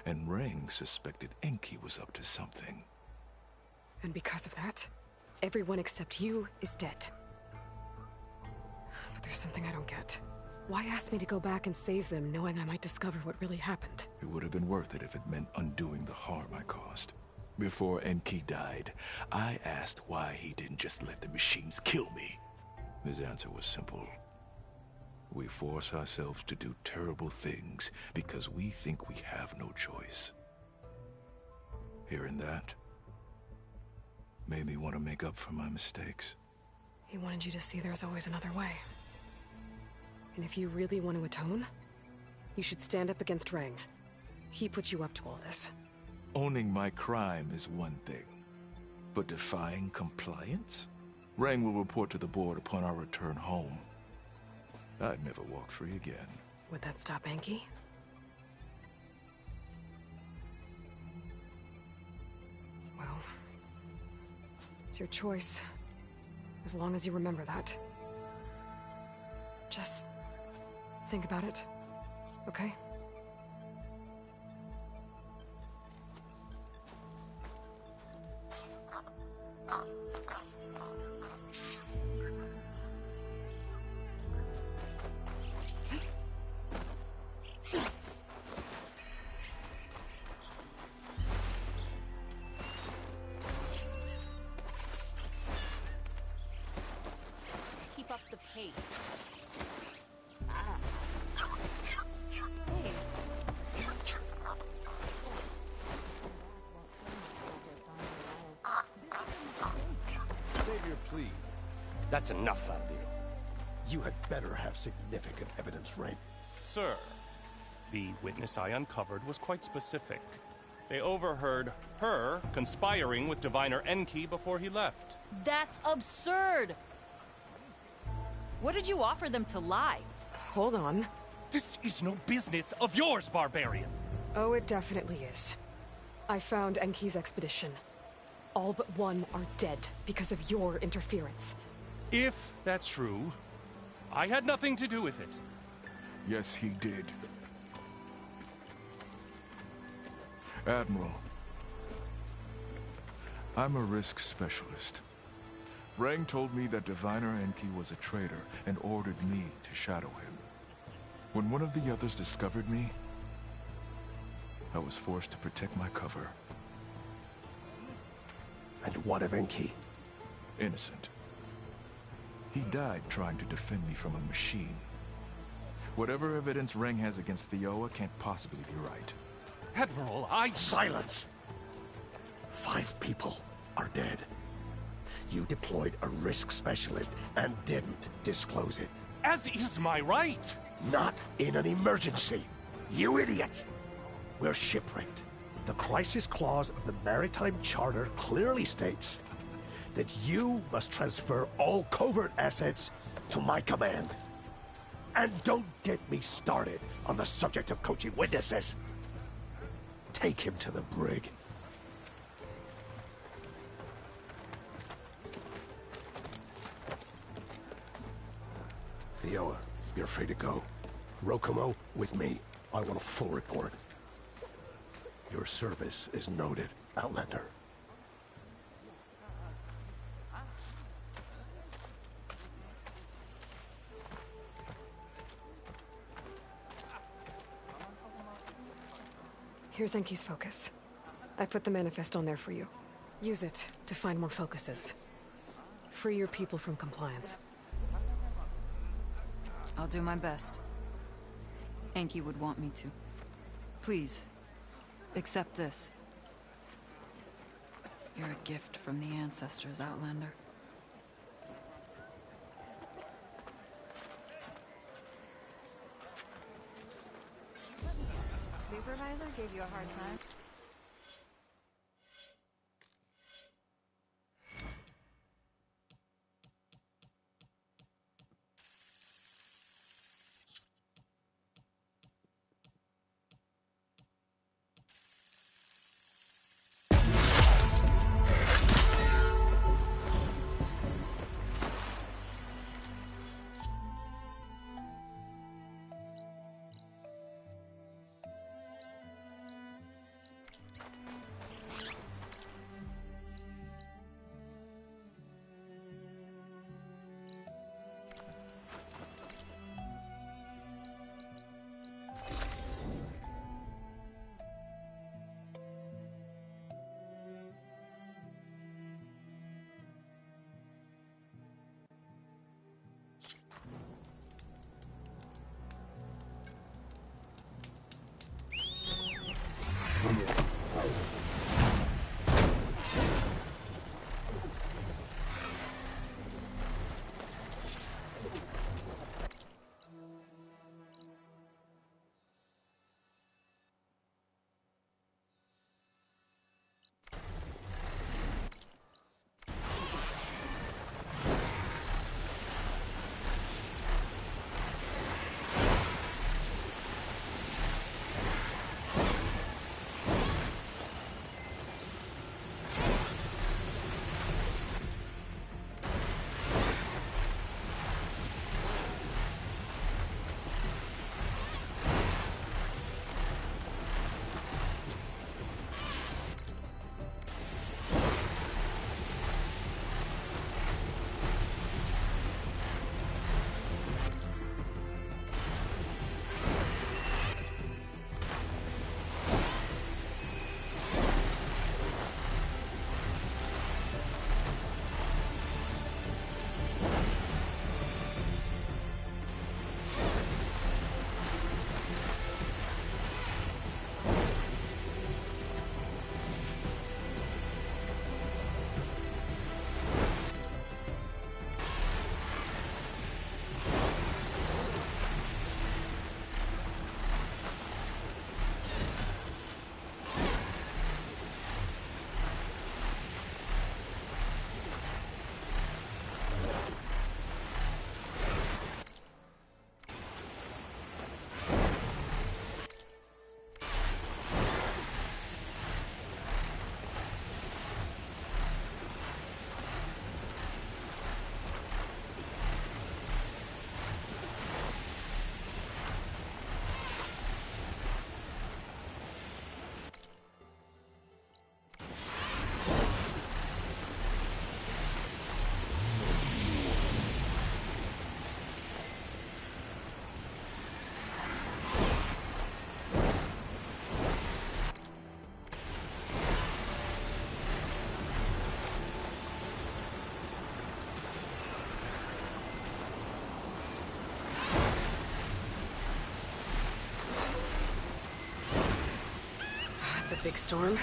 And Reng suspected Enki was up to something. And because of that, everyone except you is dead. But there's something I don't get. Why ask me to go back and save them, knowing I might discover what really happened? It would have been worth it if it meant undoing the harm I caused. Before Enki died, I asked why he didn't just let the machines kill me. His answer was simple. We force ourselves to do terrible things because we think we have no choice. Hearing that made me want to make up for my mistakes. He wanted you to see there's always another way. And if you really want to atone, you should stand up against Rang. He put you up to all this. Owning my crime is one thing, but defying compliance? Rang will report to the board upon our return home. I'd never walk free again. Would that stop Enki? Well, it's your choice. As long as you remember that. Just think about it, okay? Keep up the pace. Save your plea. That's enough out of you. You had better have significant evidence, Rain. Sir, the witness I uncovered was quite specific. They overheard her conspiring with Diviner Enki before he left. That's absurd! What did you offer them to lie? Hold on. This is no business of yours, barbarian! Oh, it definitely is. I found Enki's expedition. All but one are dead because of your interference. If that's true, I had nothing to do with it. Yes, he did. Admiral, I'm a risk specialist. Rang told me that Diviner Enki was a traitor and ordered me to shadow him. When one of the others discovered me, I was forced to protect my cover. And what of Enki? Innocent. He died trying to defend me from a machine. Whatever evidence Rang has against Thioa can't possibly be right. Admiral, Silence! 5 people are dead. You deployed a risk specialist and didn't disclose it. As is my right! Not in an emergency, you idiot! We're shipwrecked. The crisis clause of the Maritime Charter clearly states that you must transfer all covert assets to my command. And don't get me started on the subject of coaching witnesses. Take him to the brig. Thioa, you're free to go. Rokumo, with me. I want a full report. Your service is noted, Outlander. Here's Enki's focus. I put the manifest on there for you. Use it to find more focuses. Free your people from compliance. I'll do my best. Enki would want me to. Please, accept this. You're a gift from the ancestors, Outlander. Supervisor gave you a hard time? a big storm.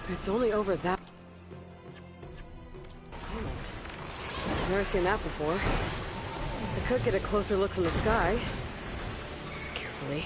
But it's only over that... I've never seen that before. I could get a closer look from the sky. Carefully.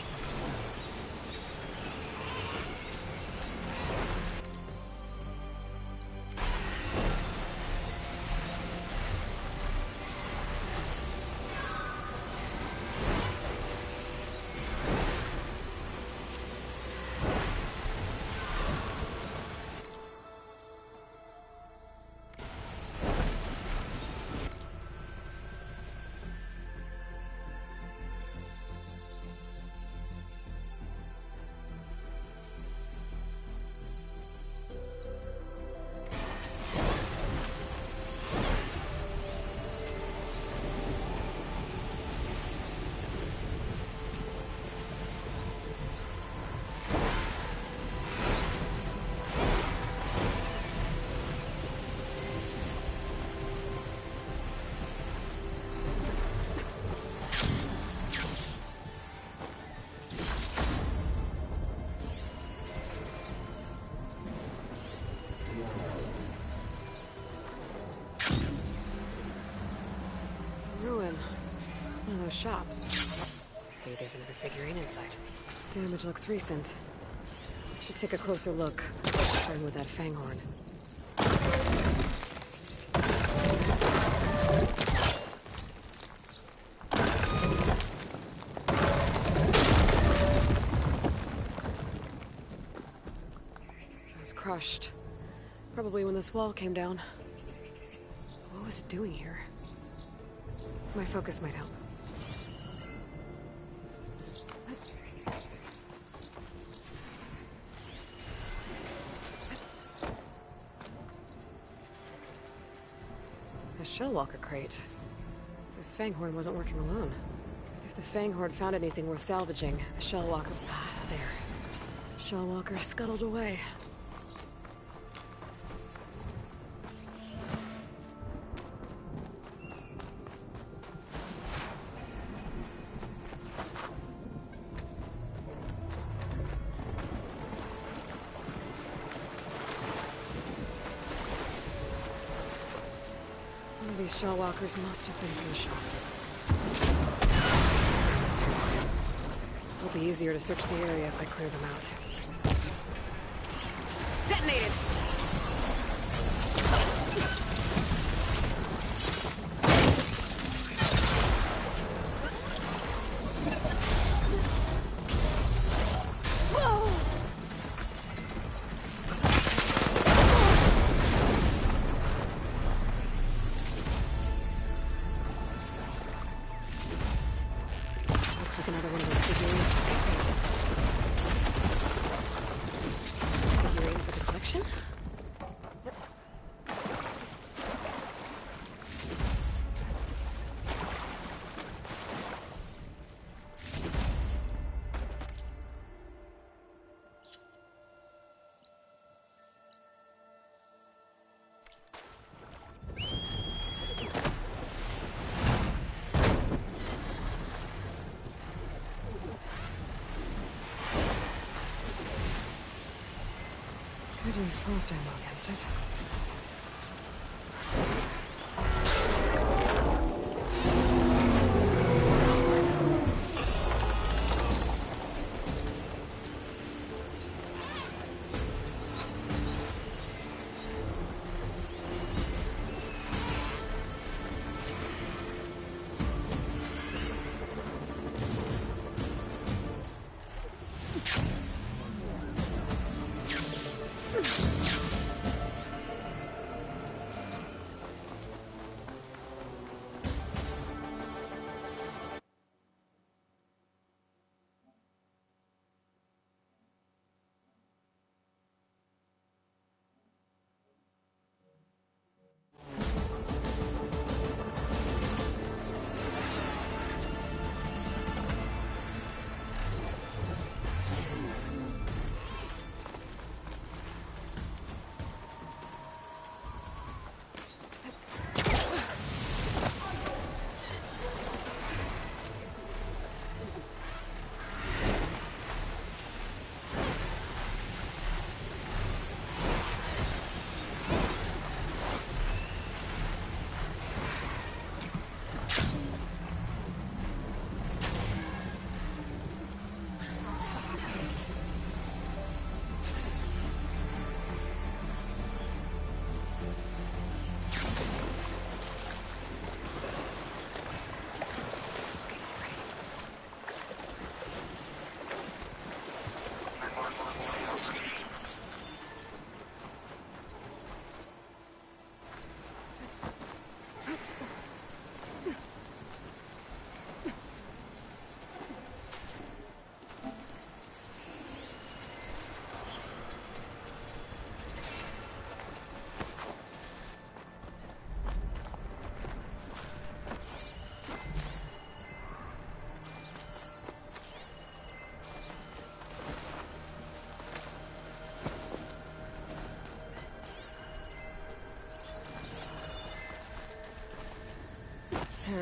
One of those shops. Maybe there's another figurine inside. Damage looks recent. Should take a closer look. Starting with that fanghorn. It was crushed. Probably when this wall came down. What was it doing here? My focus might help. A Shellwalker crate. This Fanghorn wasn't working alone. If the Fanghorn found anything worth salvaging, the Shellwalker... Ah, there. Shellwalker scuttled away. These Shellwalkers must have been from the shop. It'll be easier to search the area if I clear them out. Detonated! Another one of those figurines. Figurine for the collection? Could use frost ammo against it.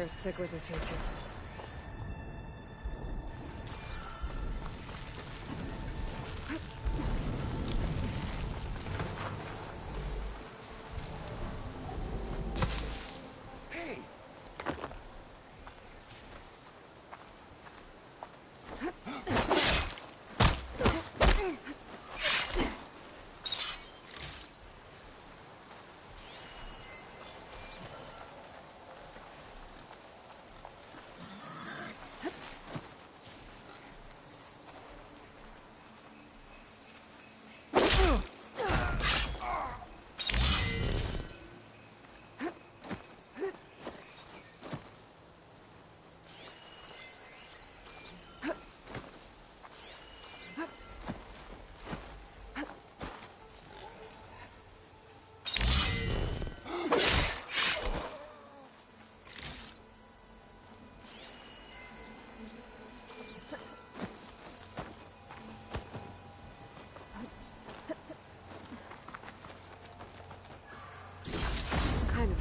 is sick with this here too.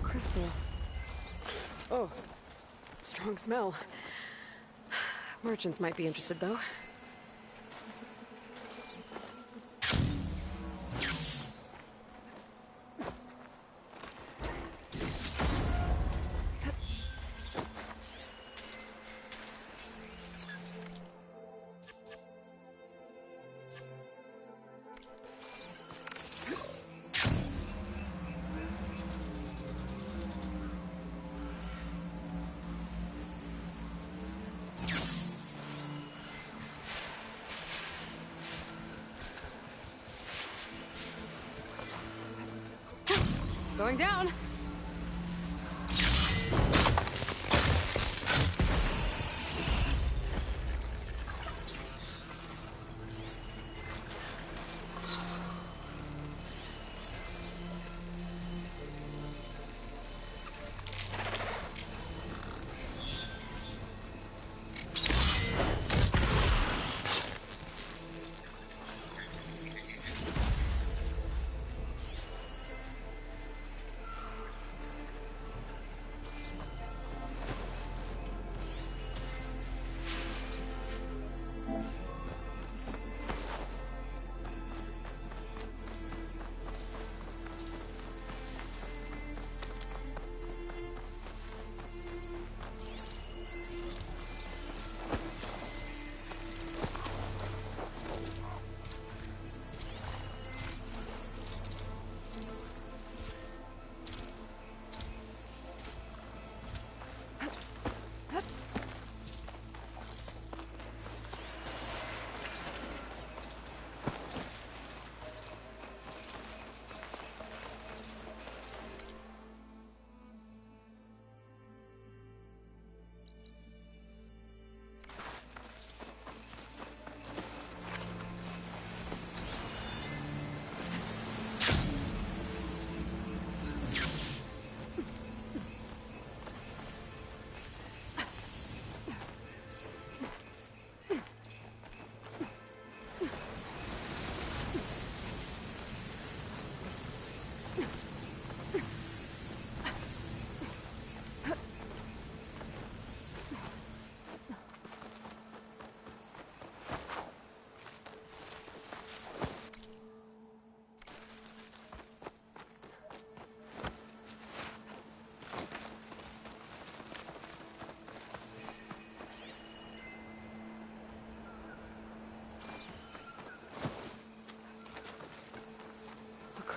Crystal. Oh, strong smell. Merchants might be interested, though. Going down.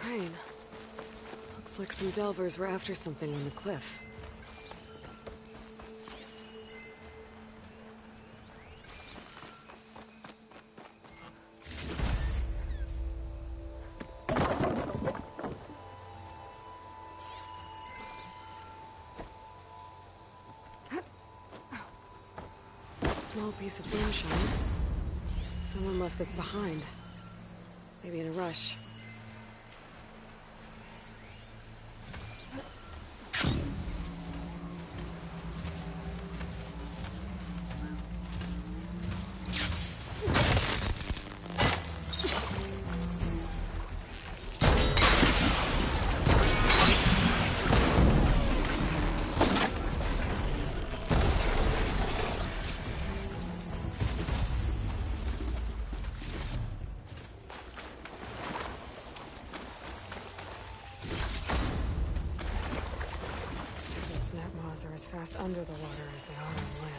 Crane. Looks like some delvers were after something on the cliff. Small piece of moonshine. Someone left this behind. Maybe in a rush. claws are as fast under the water as they are on land.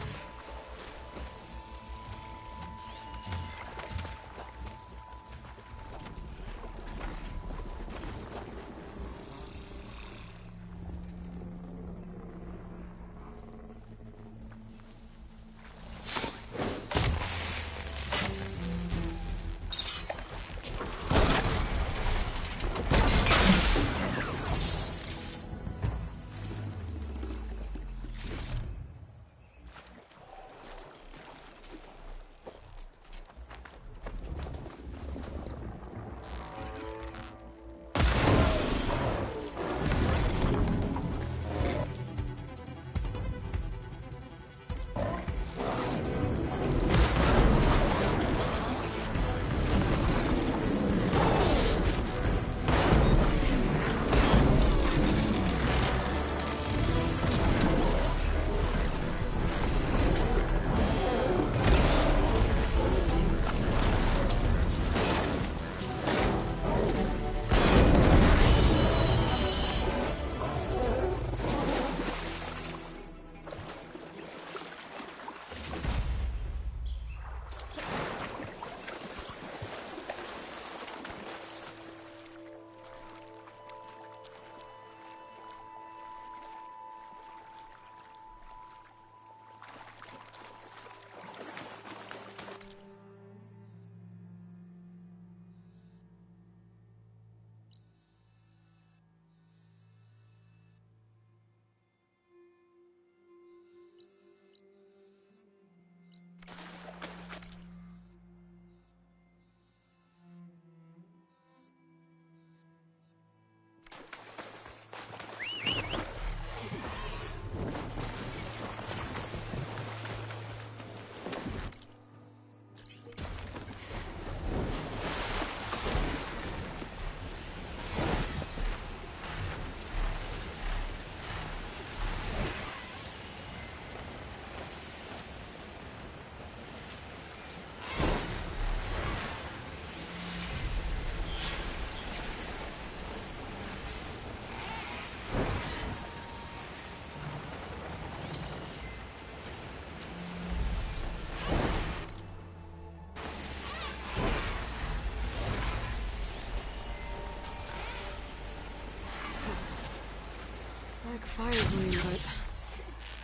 Like fire green, but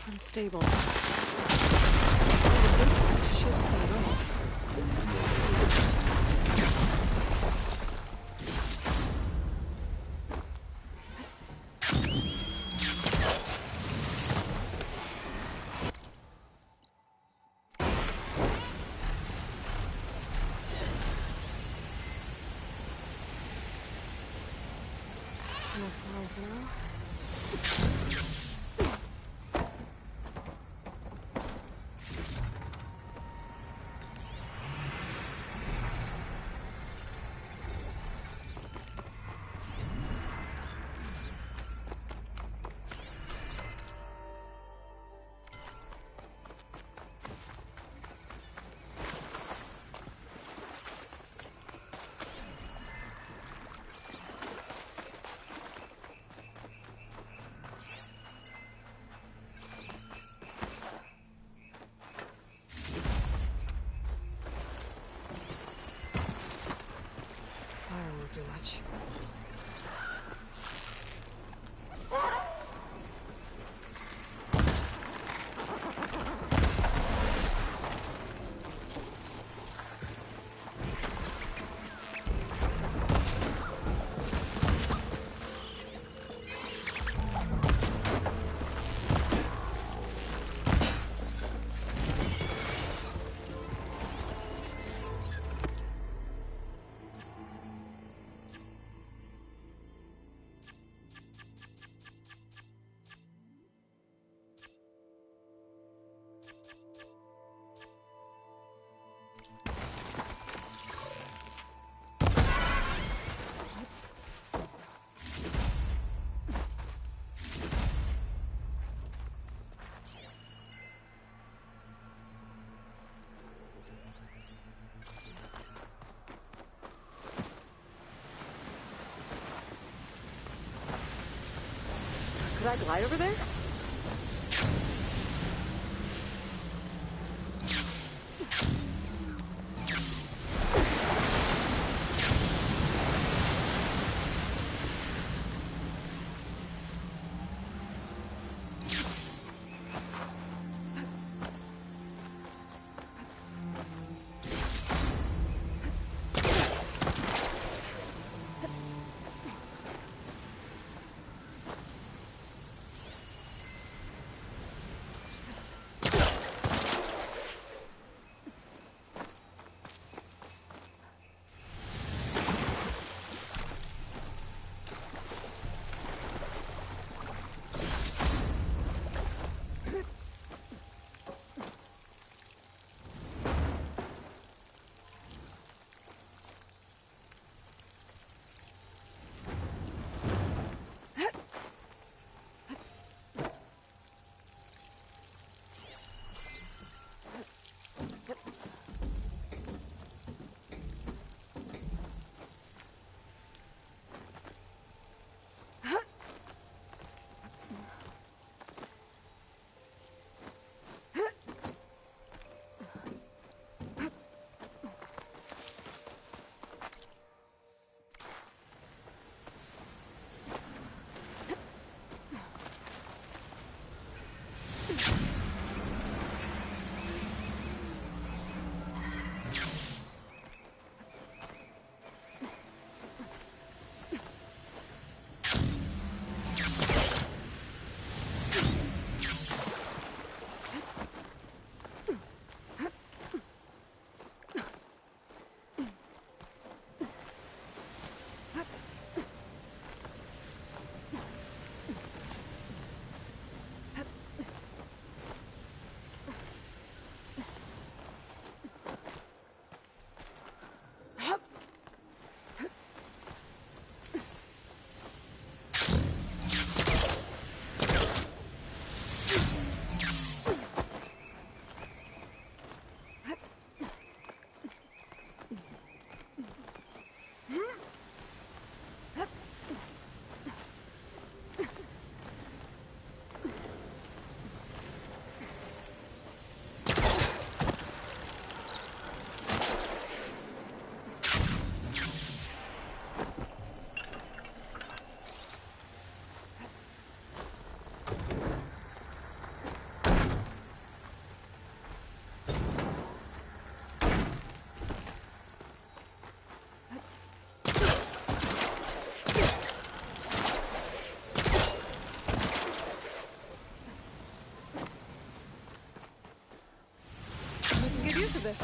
unstable. Should set off. Too much. Could I glide over there? use of this.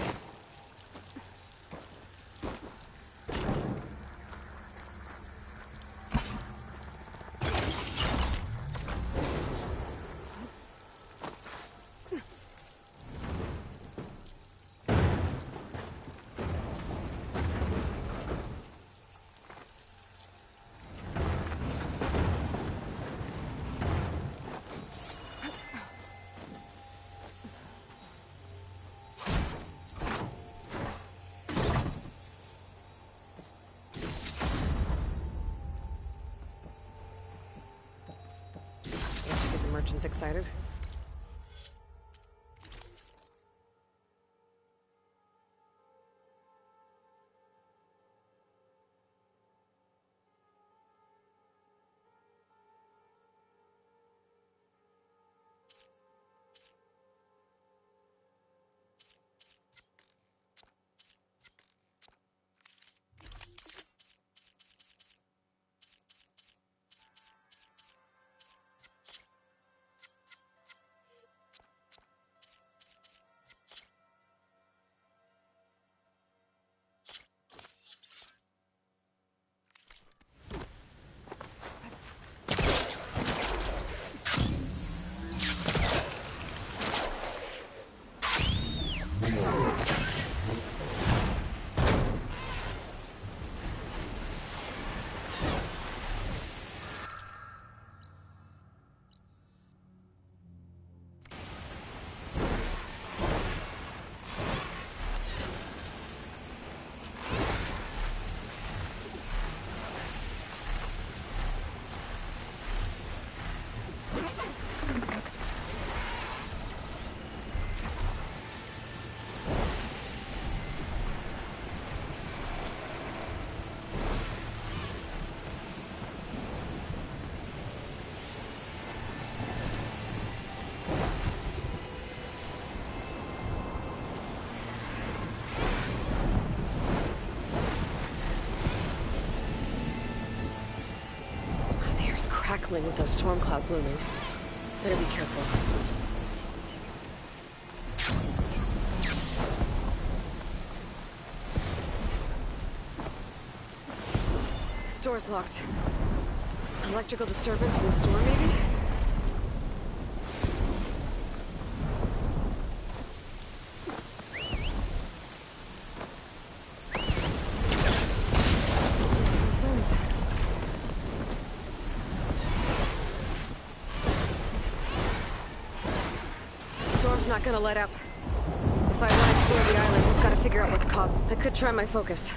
Merchants excited. Crackling with those storm clouds looming. Better be careful. This door's locked. Electrical disturbance from the storm, maybe? Not gonna let up. If I want to explore the island, we've got to figure out what's caught. I could try my focus.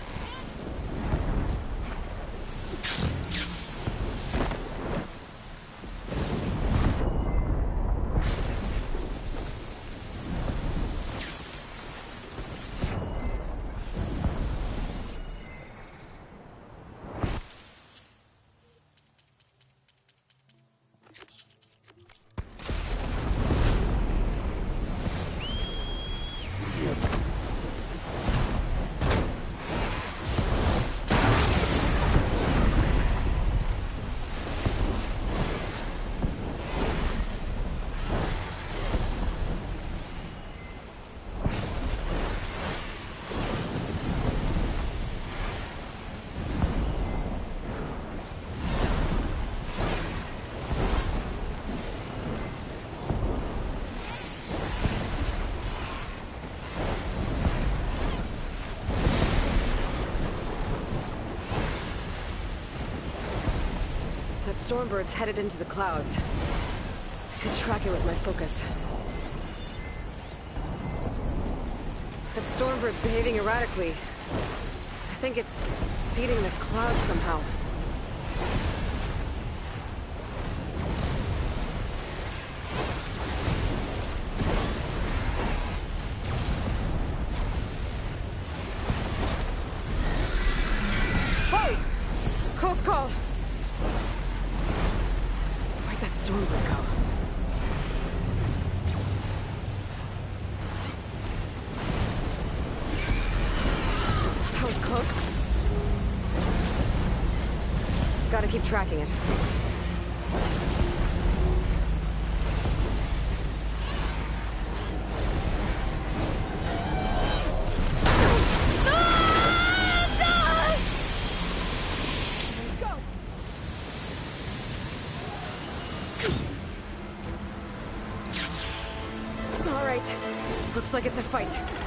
Stormbird's headed into the clouds. I could track it with my focus. That Stormbird's behaving erratically. I think it's seeding the clouds somehow. Hey! Close call! Stormbird go? That was close. Gotta keep tracking it. like it's a fight.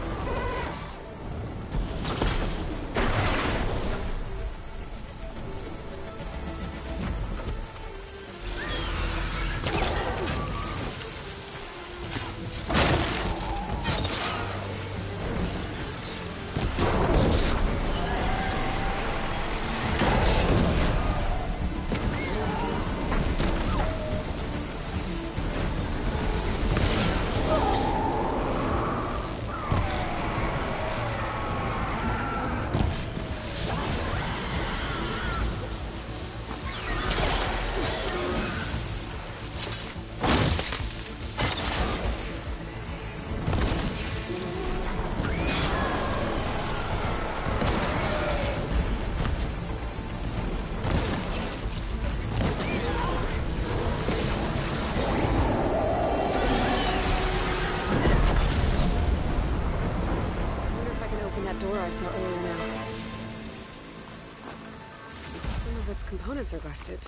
Components are busted.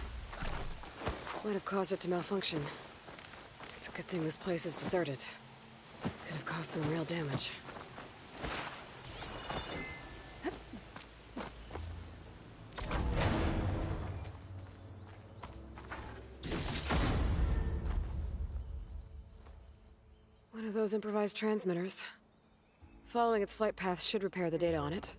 Might have caused it to malfunction. It's a good thing this place is deserted. Could have caused some real damage. One of those improvised transmitters. Following its flight path should repair the data on it.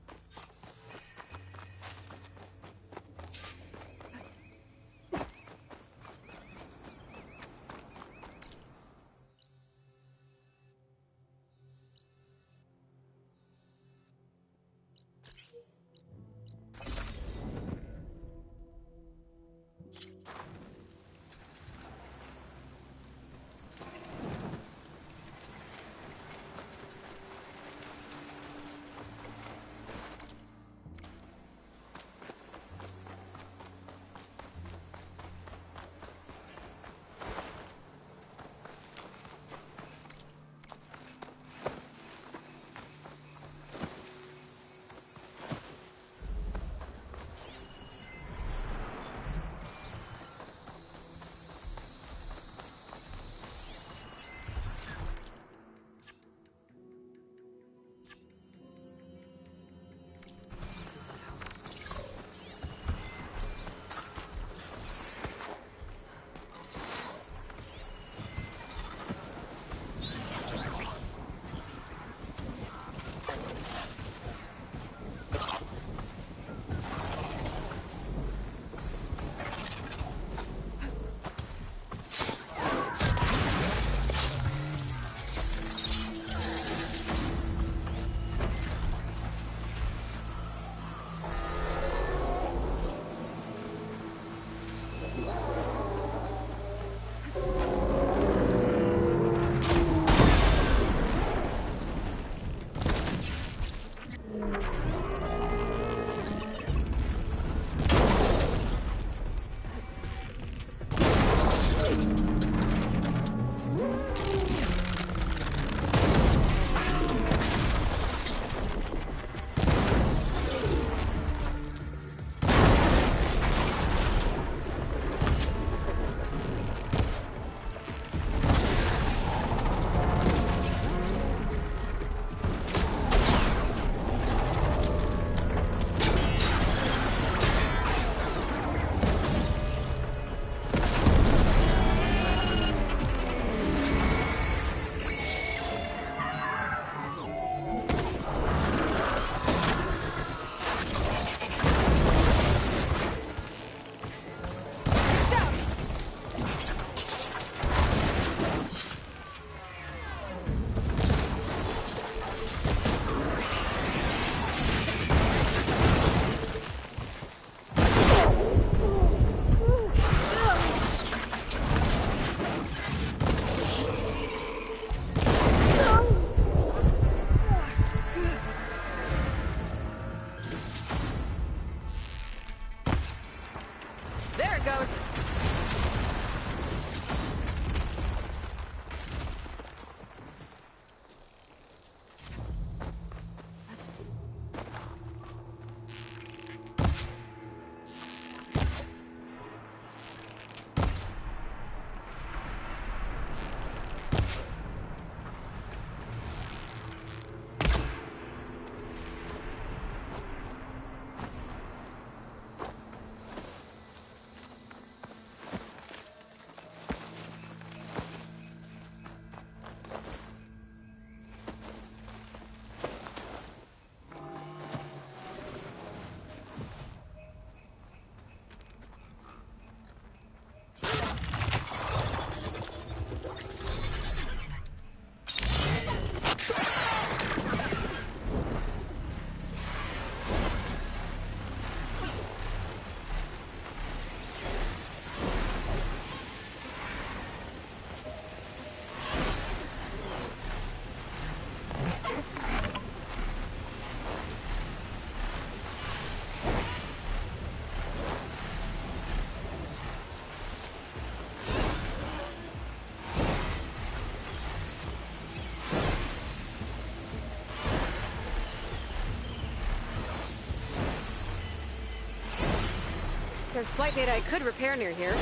There's flight data I could repair near here.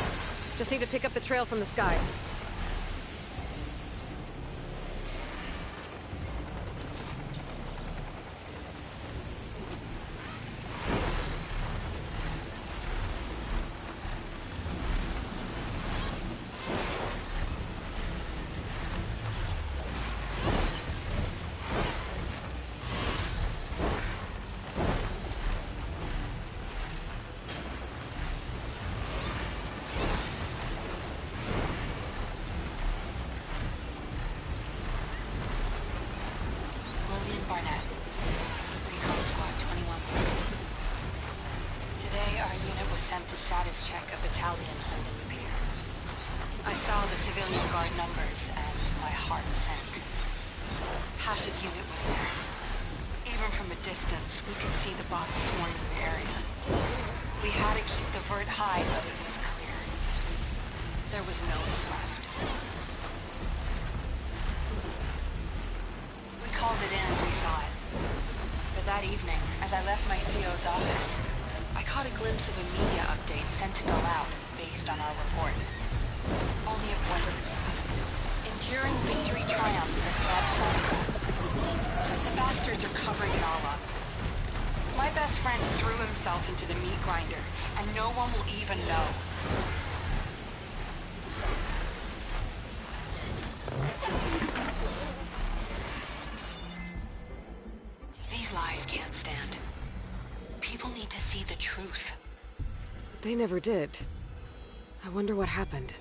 Just need to pick up the trail from the sky. Barnett, Recon Squad 21 West. Today, our unit was sent to status check a battalion holding the pier. I saw the civilian guard numbers, and my heart sank. Hash's unit was there. Even from a distance, we could see the bots swarming the area. We had to keep the vert high, but it was clear. There was no one left. Called it in as we saw it. But that evening, as I left my CO's office, I caught a glimpse of a media update sent to go out based on our report. Only it wasn't. Enduring victory triumphs at God's Monica. The bastards are covering it all up. My best friend threw himself into the meat grinder, and no one will even know. Lies can't stand. People need to see the truth. They never did. I wonder what happened.